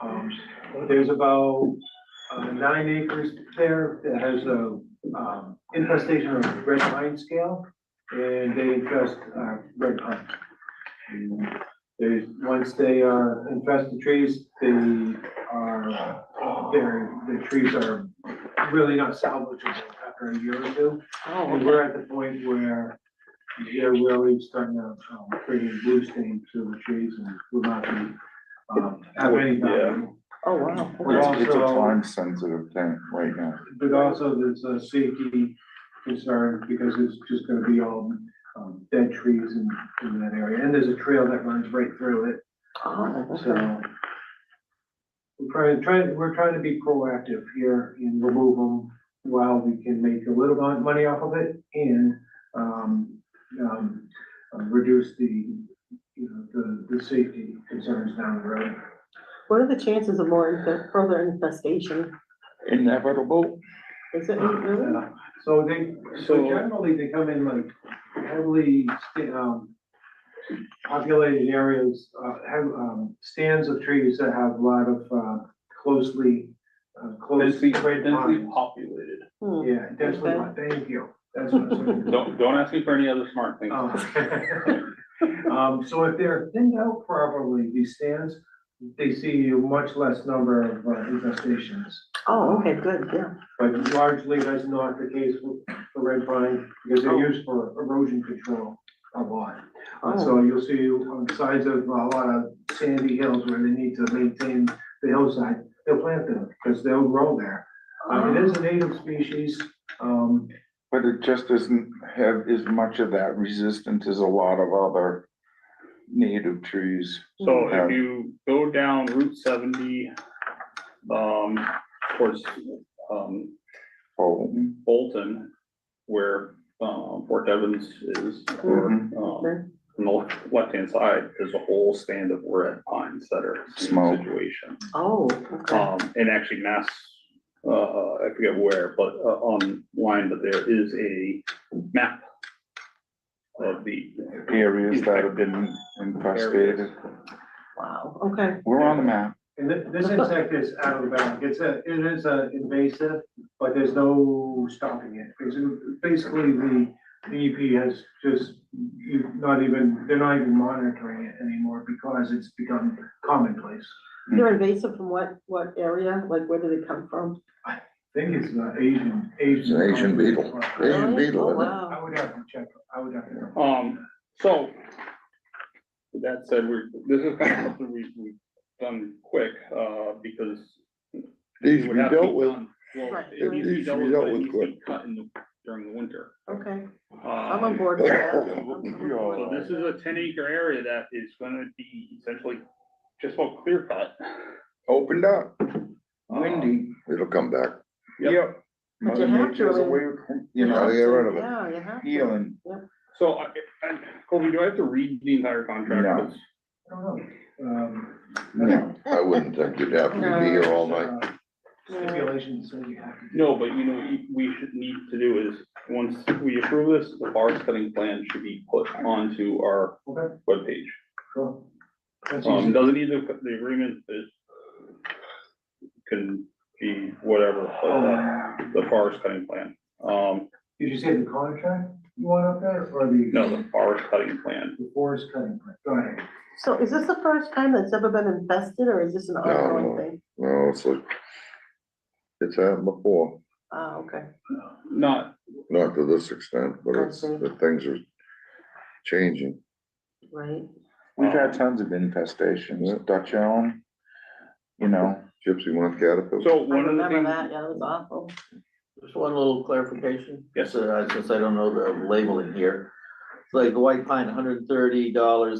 of. There's about 9 acres there that has a infestation of red pine scale, and they infest red pine. Once they infest the trees, the trees are really not salvageable after a year or two. Oh, And we're at the point where they're really starting to create blue stain to the trees and will not be have any value. oh, wow. But It's a also, time sensitive thing right now. but also there's a safety concern because it's just gonna be all dead trees in that area. And there's a trail that runs right through it, Oh, okay. so. We're trying to be proactive here and remove them while we can make a little money off of it and, reduce the safety concerns down the road. What are the chances of more further infestation? Inevitable. Is it really? So generally they come in like heavily, populated areas, have, stands of trees that have a lot of, close Densely red pines. populated. Hmm. Yeah, densely, thank you. That's what I'm saying. Don't ask me for any other smart things. So if they're thinned out properly, these stands, they see a much less number of infestations. Oh, okay, good, yeah. But largely that's not the case for red pine, because they're used for erosion control a lot. So you'll see on the sides of a lot of sandy hills where they need to maintain the hillside, they'll plant them, because they'll grow there. It is a native species, But it just doesn't have as much of that resistance as a lot of other native trees. So if you go down Route 70, towards, Bolton, where, Fort Evans is, or, Okay. on the left-hand side, there's a whole stand of red pines that are in the same Smoke. situation. Oh, okay. And actually Mass, I forget where, but, online, but there is a map of the Areas that have been infested. Wow, okay. We're on the map. and this insect is out of the bag. It is invasive, but there's no stopping it. Basically, the DEP has just, they're not even monitoring it anymore because it's become commonplace. They're invasive from what area? Like, where do they come from? I think it's an It's an Asian beetle. Asian Really? beetle, Oh, isn't it? wow. I would have to check, I would have to. So, with that said, this is kind of something we've done quick, because. These it would we have to be dealt with. done- Well, Right. it needs to be These dealt we with, dealt but it with needs to be quick. cut during the winter. Okay, I'm on board with that. I'm on board. So this is a 10-acre area that is gonna be essentially just about clear cut. Opened up, windy. It'll come back. Yep. But Mother you have Nature's to, a way of, you Gotta know, get rid of it. Yeah, you have to. healing. So, Colby, do I have to read the entire contract? No. 'Cause I don't know. No. I wouldn't think you'd have to be here all night. Stipulations, so you have to. No, but you know, what we should need to do is, once we approve this, the forest cutting plan should be put onto our Okay, webpage. cool. That's easy. Doesn't need the agreement, it can be whatever, but, the forest cutting plan. Did you say the contract you want up there, or the? No, the forest cutting plan. The forest cutting plan, go ahead. So is this the first time that's ever been infested, or is this an ongoing thing? No, it's happened before, Ah, okay. Not, not to this extent, but the things are changing. Right. We've had tons of infestations, Dutch elm, you know. Gypsy moth caterpillar. so I one of the remember things. that, yeah, it was awful. Just one little clarification. Yes. Since I don't know the labeling here. It's like the white pine, $130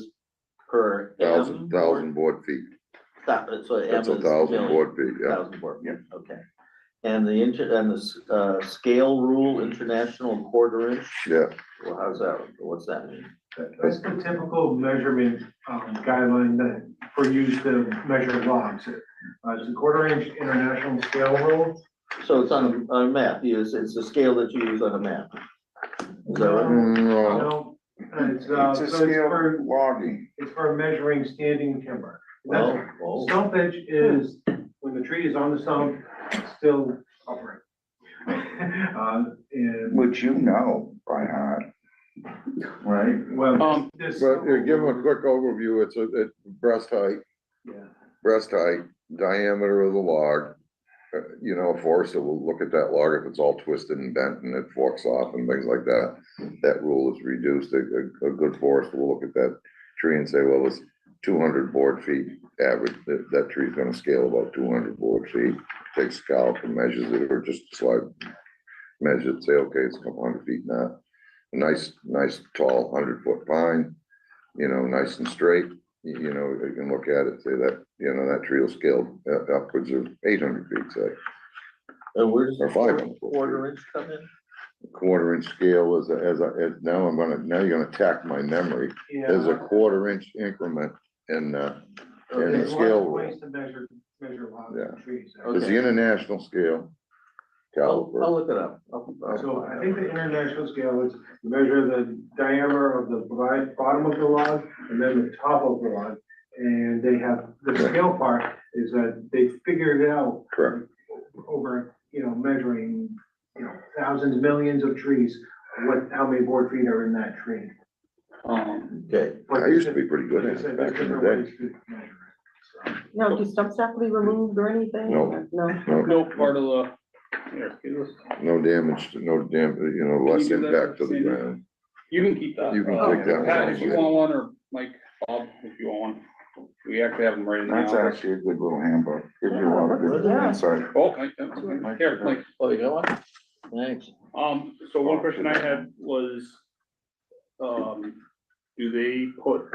per Thousand board feet. That's what M That's is. 1,000 million. board feet, yeah. 1,000 board feet, okay. And the inch, and the, scale rule, international quarter inch, Yeah, well, how's that, what's that mean? That's the typical measurement guideline that for use to measure logs. It's a 1/4 inch international scale rule. So it's on a map, it's the scale that you use on a map. Is that right? no, No, it's It's a so it's scale for, logging. it's for measuring standing timber. Oh, That's, oh. stumpage is when the tree is on the stump, it's still upright. And, Which you know by heart. Right? well, this. but give them a quick overview, it's breast height, Yeah. breast height, diameter of the log. You know, a forester will look at that log if it's all twisted and bent and it forks off and things like that. That rule is reduced. A good forester will look at that tree and say, well, it's 200 board feet average. That tree's gonna scale about 200 board feet. Takes scalp and measures it, or just slide, measure it, say, okay, it's a couple hundred feet now. Nice, tall 100-foot pine, you know, nice and straight. You know, you can look at it, say that, you know, that tree will scale upwards of 800 feet, say. And where does Or the 500. quarter inch come in? 1/4 inch scale is, now now you're gonna attack my memory. There's a 1/4 inch increment in the There's scale lots of rule. ways to measure logs Yeah. and trees. There's the international scale I'll caliper. look it up. So I think the international scale is measure the diameter of the bottom of the log and then the top of the log. And they have, the scale part is that they figured it out Correct. over, you know, measuring, you know, thousands, millions of trees, how many board feet are in that tree. Okay, But I used to be pretty good like I at it said, back there's in the different day. ways to measure it. So. Now, do stumps have to be removed or anything? No. No. No part of the, here, give this. No damage, you know, less do that, impact to the Sandy? ground. You can keep that. You can take that Pat, one. if you want one, or Mike, Bob, if you want one. We actually have them right in the That's office. actually a good little handbook. Gives you a lot of good Yeah. insight. Oh, Mike, here, Mike. oh, you got one? Thanks. So one question I had was, do they put,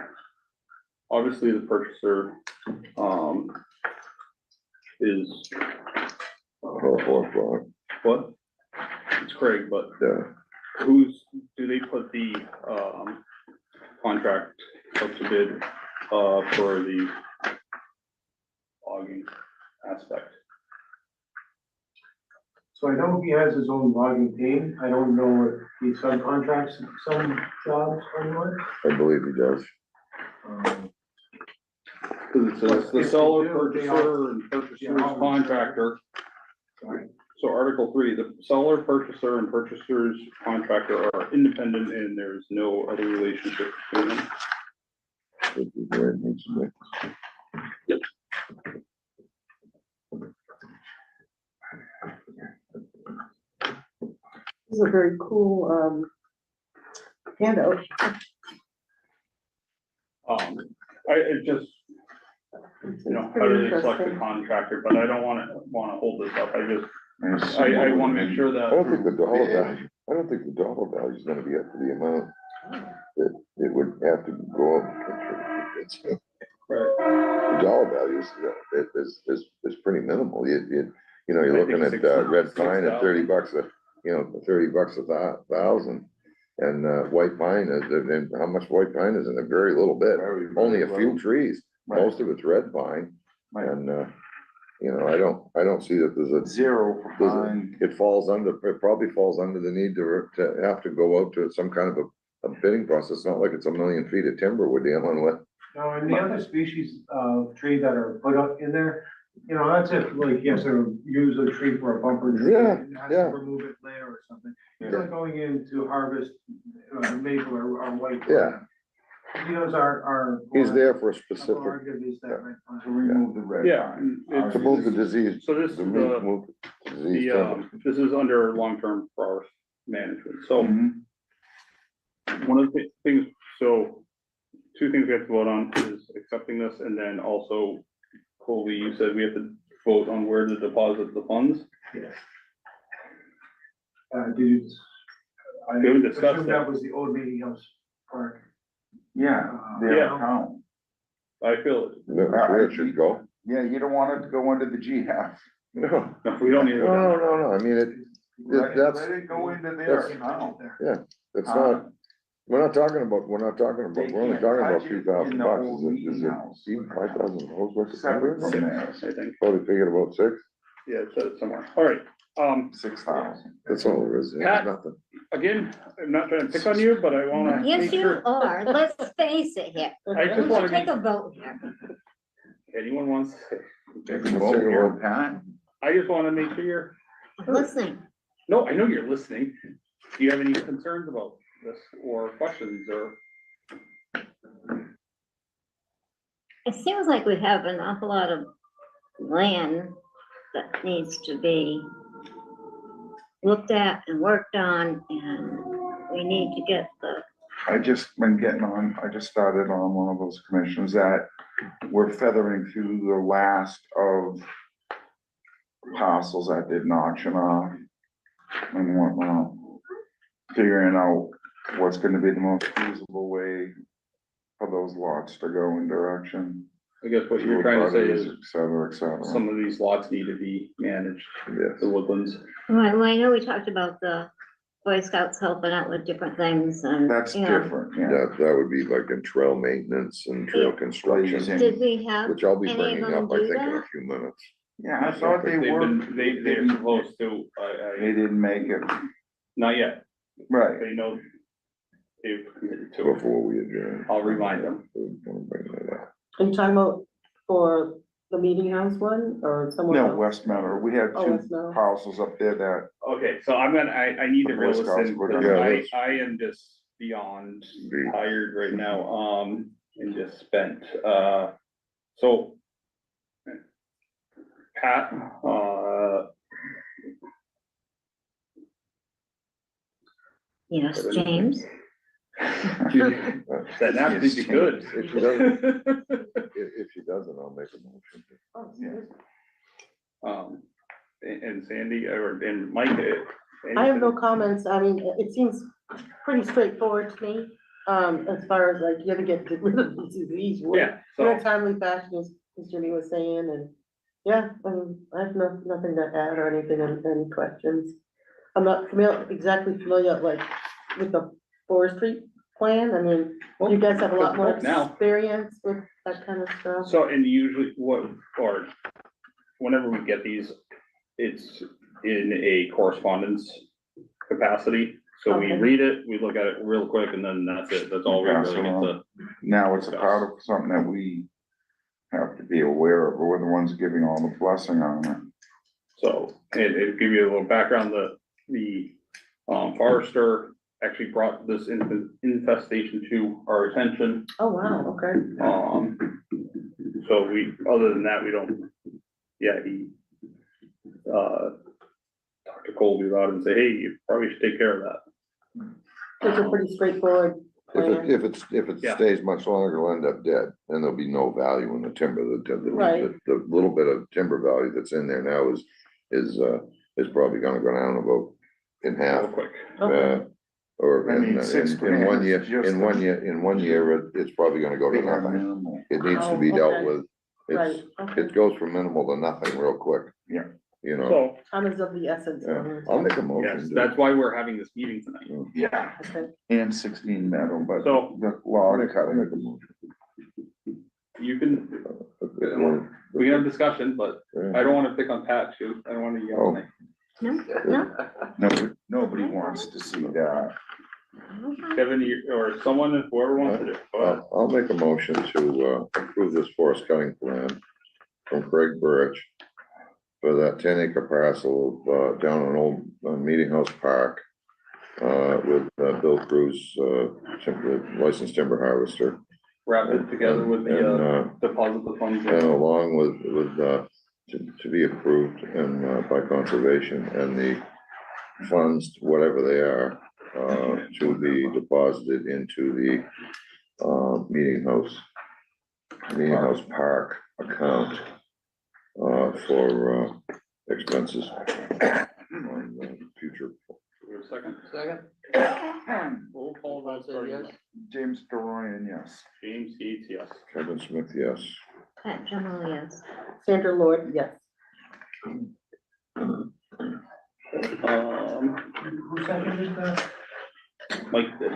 obviously the purchaser, is, what? It's Craig, but Yeah, do they put the, contract up to bid, for the logging aspect? So I know he has his own logging team. I don't know if he subcontracts some jobs or not. I believe he does. Cause it says the seller, purchaser, and purchaser's contractor. Sorry. So Article 3, the seller, purchaser, and purchaser's contractor are independent and there's no other relationship between them. Would be very nice to me. This is a very cool, handout. It just, you know, how do they select the contractor, but I don't wanna hold this up, I wanna make sure I don't think that, the dollar value, I don't think the dollar value is gonna be up to the amount that it would have to go up. The dollar values, is pretty minimal. You know, you're I looking think at, red pine at 30 $6,000. bucks $30 a thousand. And, white pine is, and how much white pine is in it? Very little bit, only a few trees. Right. Most of it's red pine. Right. And, you know, I don't see that there's a, Zero for pine. it probably falls under the need to have to go out to some kind of a bidding process. It's not like it's 1,000,000 feet of timber we're dealing with. Now, and the other species of tree that are put up in there, you know, that's if like, yes, to use a tree for a bumper tree. Yeah, and has yeah. to remove it later or something. You're not going in to harvest maple or white. Yeah. Those are. He's there for a specific, Is that red pine. To remove the red. yeah. pine. and to move the disease. So this is to move the disease timber. this is under long-term forest management, so. Mhm. One of the things, so two things we have to vote on is accepting this, and then also, Colby, you said we have to vote on where to deposit the funds. Yes. Did you? I We haven't discussed assumed that. that was the old meeting house park. Yeah, their Yeah. account. I feel, That's where it should go. Yeah, you don't want it to go under the GF. No, No, we don't need to go down. no, I mean, that's, Let it go into their account. it's not, we're only talking about, we're only talking about touch it in $2,000 the bucks, old is meeting it house. even $5,000 worth of Separate timber? from there, I think, Probably figured about 6, yeah, it says it somewhere. All right, 6,000. that's all there is, Pat? it's nothing. again, I'm not trying to pick on you, but I wanna Yes, make you sure. are. Let's face it here. I just We wanna should take make, a vote here. anyone wants, Take a vote here, Pat. I just wanna make sure you're, I'm listening. no, I know you're listening. Do you have any concerns about this or questions or? It seems like we have an awful lot of land that needs to be looked at and worked on, and we need to get the, I just started on one of those commissions that we're feathering through the last of parcels that didn't auction off and whatnot. Figuring out what's gonna be the most feasible way for those lots to go in direction. I guess what you're trying to say is Et cetera, et cetera. some of these lots need to be managed, Yes. the woodlands. well, I know we talked about the Boy Scouts helping out with different things and, That's you know. different, yeah. That would be like in trail maintenance and trail Yeah. construction, Blazing. Did we have which I'll be any of bringing them up, I do think, in a that? few minutes. Yeah, I thought they were. They're supposed to, They didn't make it, not yet, right. they know they've committed to it. Before we adjourn. I'll remind them. We're gonna bring that up. Are you talking about for the meeting house one or someone No, else? West Meadow, we had Oh, two West Meadow. parcels up there that, Okay, so I need to Boy reel Scouts this in, were because gonna- I, Yeah, I am just beyond Be- tired right now, and just spent, so. Pat, Yes, James. that now think you could. If she doesn't, if she doesn't, I'll make a motion. Oh, Yeah. And Sandy, and Mike. I have no comments. I mean, it seems pretty straightforward to me. As far as like, you gotta get rid of these disease. Yeah, In a so, timely fashion, as Jimmy was saying, and yeah, I have nothing to add or anything, any questions. I'm not exactly familiar like with the forestry plan. I mean, you guys have a lot more Now. experience with that kind of stuff. so, and usually or whenever we get these, it's in a correspondence capacity. So we Okay. read it, we look at it real quick, and then that's it. That's all we Pass really it get on. to. now it's a part of something that we have to be aware of, we're the ones giving all the blessing on it. So, and it give you a little background, the forester actually brought this infestation to our attention. Oh, wow, okay. So other than that, we don't, yeah, he, talked to Colby about it and say, hey, you probably should take care of that. It's a pretty straightforward plan. If it Yeah. stays much longer, it'll end up dead, and there'll be no value in the timber, Right. the little bit of timber value that's in there now is probably gonna go down about in Real half. quick. Okay. Or I mean, 6 in one grand year, is just in one year, it's probably gonna go to Big nothing. minimal. It needs to be Oh, dealt okay. with, Right, it's, okay. it goes from minimal to nothing real quick. Yeah. You know, So, Time is of the essence. yeah, I'll make a yes, motion. that's why we're having this meeting tonight. Yeah, Okay. and 16 metal, but So- the log I'll make a cutting. motion. You can, Yeah. we can have discussion, but Yeah. I don't wanna pick on Pat too. I don't wanna yell Oh. at me. No, Nobody wants to see that. no. Kevin, or someone, whoever wants to do. Go ahead. I'll make a motion to approve this forest cutting plan from Craig Birch for that 10-acre parcel down on Old Meeting House Park with Bill Cruz, licensed timber harvester. Wrap it together with the deposit the funds. And along with to be approved and by conservation and the funds, whatever they are, to be deposited into the Meeting House Park account for expenses on future. Wait a second. Second? We'll call that starting. James Dorian, yes. James Gates, yes. Kevin Smith, yes. Pat General, yes. Sandra Lord, yes. Who seconded that? Mike did.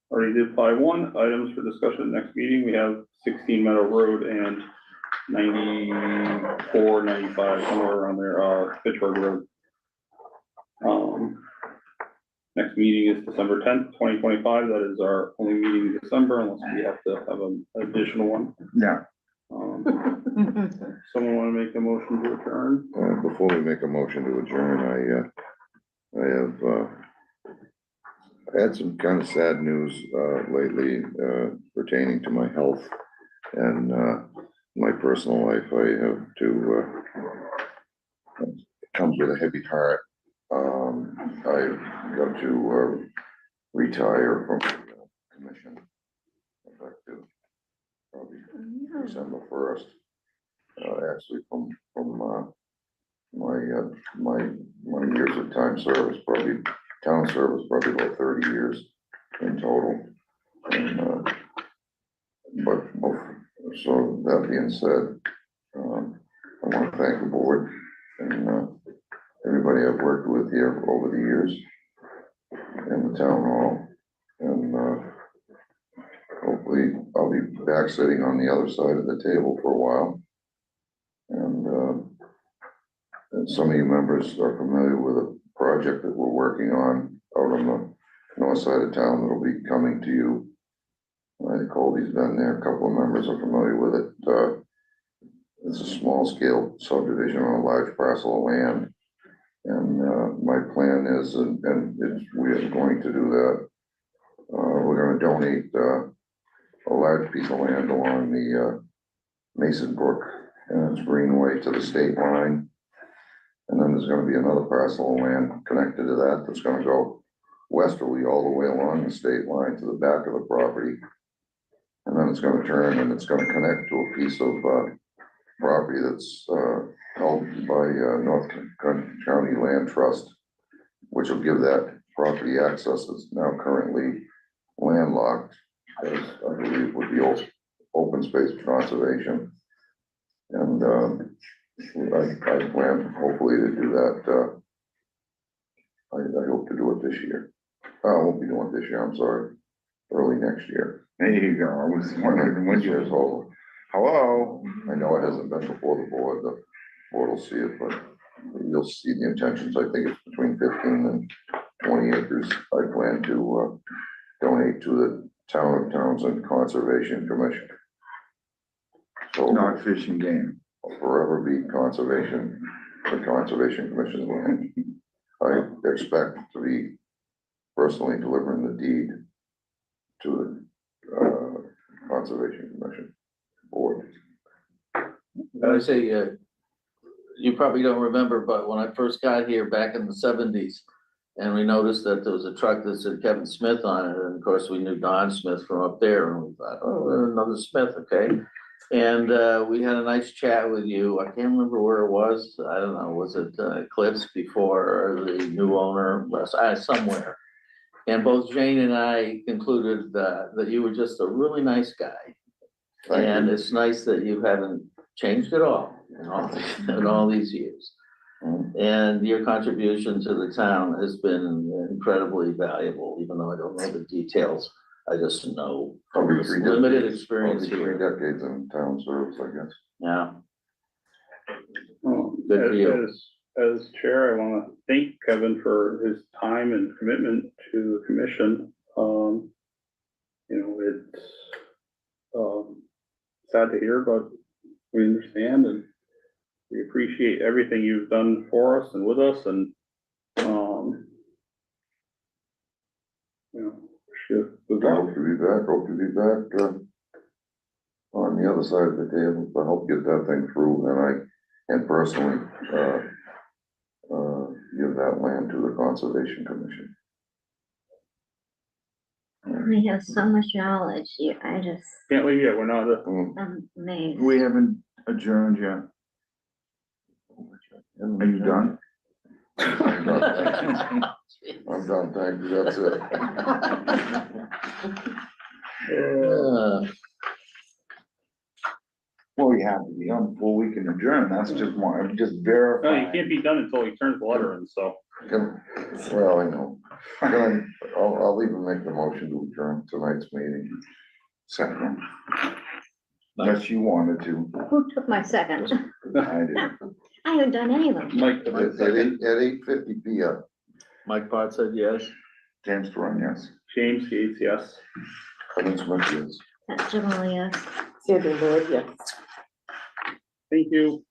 Already did 5.1 items for discussion next meeting. We have 16 Meadow Road and 94, 95, somewhere around there, Pittsburgh Road. Next meeting is December 10th, 2025. That is our only meeting in December unless we have to have an additional one. Yeah. Someone want to make a motion to adjourn? Before we make a motion to adjourn, I had some kind of sad news, lately, pertaining to my health and, my personal life. I have to, comes with a heavy heart. I've got to, retire from the commission effective probably December 1st. Actually from my years of time service, probably town service, probably about 30 years in total. And, so that being said, I want to thank the board and everybody I've worked with here over the years in the town hall. And hopefully I'll be back sitting on the other side of the table for a while. And some of you members are familiar with a project that we're working on out on the north side of town that'll be coming to you. I think Colby's been there, a couple of members are familiar with it. It's a small scale subdivision on a large parcel of land. And my plan is, and we are going to do that. We're going to donate a large piece of land along the Mason Brook and its greenway to the state line. And then there's going to be another parcel of land connected to that that's going to go westerly all the way along the state line to the back of the property. And then it's going to turn and it's going to connect to a piece of property that's held by North County Land Trust, which will give that property access that's now currently landlocked, as I believe would be open space conservation. And I plan hopefully to do that. I hope to do it this year. I won't be doing it this year, I'm sorry, early next year. There you go. I was wondering when This year's you, over. hello? I know it hasn't been before the board will see it, but you'll see the intentions. I think it's between 15 and 20 acres. I plan to donate to the Town of Townsend Conservation Commission. So Not fish and game. I'll forever be conservation, the Conservation Commission's land. I expect to be personally delivering the deed to the Conservation Commission board. I say, you probably don't remember, but when I first got here back in the 70s, and we noticed that there was a truck that said Kevin Smith on it, and of course we knew Don Smith from up there, and we thought, oh, another Smith, okay. And we had a nice chat with you. I can't remember where it was. I don't know, was it Cliffs before the new owner, somewhere. And both Jane and I concluded that you were just a really nice guy. And it's nice that you haven't changed at all in all these years. And your contribution to the town has been incredibly valuable, even though I don't know the details. I just know from this limited experience I'll be 3 here. decades in town service, I guess. Yeah, Good for you. As chair, I want to thank Kevin for his time and commitment to the commission. It's sad to hear, but we understand and we appreciate everything you've done for us and with us, and good luck. Hope to be back, on the other side of the table to help get that thing through, and personally, give that land to the Conservation Commission. We have so much knowledge, I just, Can't leave yet. We're not. I'm amazed. We haven't adjourned yet. Are you done? I'm done, thank you, that's it. Well, we have to be on before we can adjourn, that's just one, I'm just No, you verifying. can't be done until he turns the letter in, so. Well, I know. I'll even make the motion to adjourn tonight's meeting. Second. Unless you wanted to, Who took my second? I did. I haven't done any of them. Mike, At 8:50 PM. Mike Pot said yes. James Durant, yes. James Gates, yes. Kevin Smith, yes. That's generally yes. Sandy Lloyd, yes. Thank you.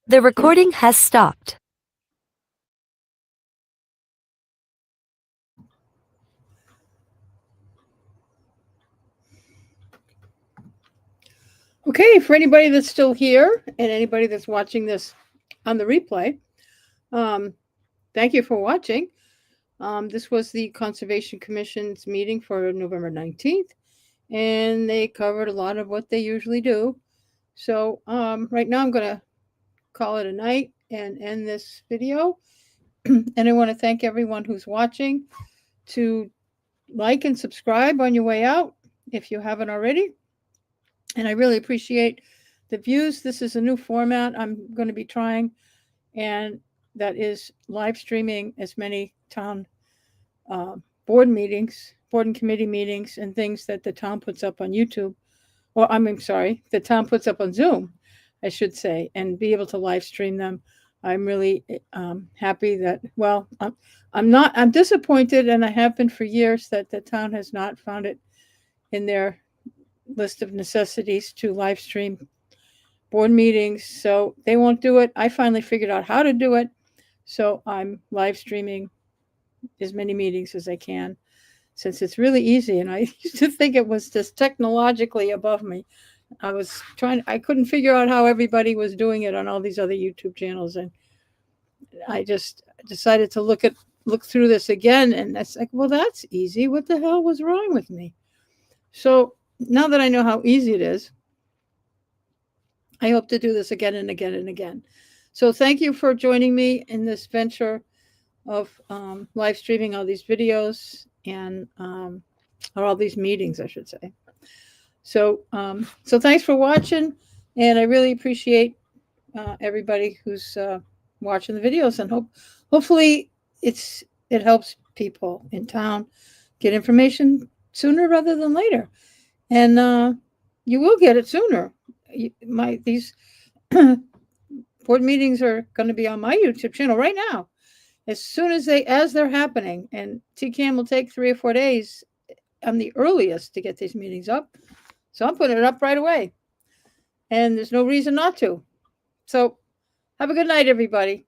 The recording has stopped. Okay, for anybody that's still here and anybody that's watching this on the replay, thank you for watching. This was the Conservation Commission's meeting for November 19th, and they covered a lot of what they usually do. So right now I'm going to call it a night and end this video. And I want to thank everyone who's watching to like and subscribe on your way out if you haven't already. And I really appreciate the views. This is a new format I'm going to be trying, and that is live streaming as many town board meetings, board and committee meetings, and things that the town puts up on YouTube. Or the town puts up on Zoom, I should say, and be able to live stream them. I'm really happy that, well, I'm disappointed, and I have been for years, that the town has not found it in their list of necessities to live stream board meetings. So they won't do it. I finally figured out how to do it. So I'm live streaming as many meetings as I can, since it's really easy. And I used to think it was just technologically above me. I couldn't figure out how everybody was doing it on all these other YouTube channels. And I just decided to look through this again. And that's like, well, that's easy. What the hell was wrong with me? So now that I know how easy it is, I hope to do this again and again and again. So thank you for joining me in this venture of live streaming all these videos and or all these meetings, I should say. So thanks for watching, and I really appreciate everybody who's watching the videos, and hopefully it helps people in town get information sooner rather than later. And you will get it sooner. These board meetings are going to be on my YouTube channel right now. As soon as they're happening, and TCAM will take 3 or 4 days. I'm the earliest to get these meetings up, so I'm putting it up right away. And there's no reason not to. So have a good night, everybody.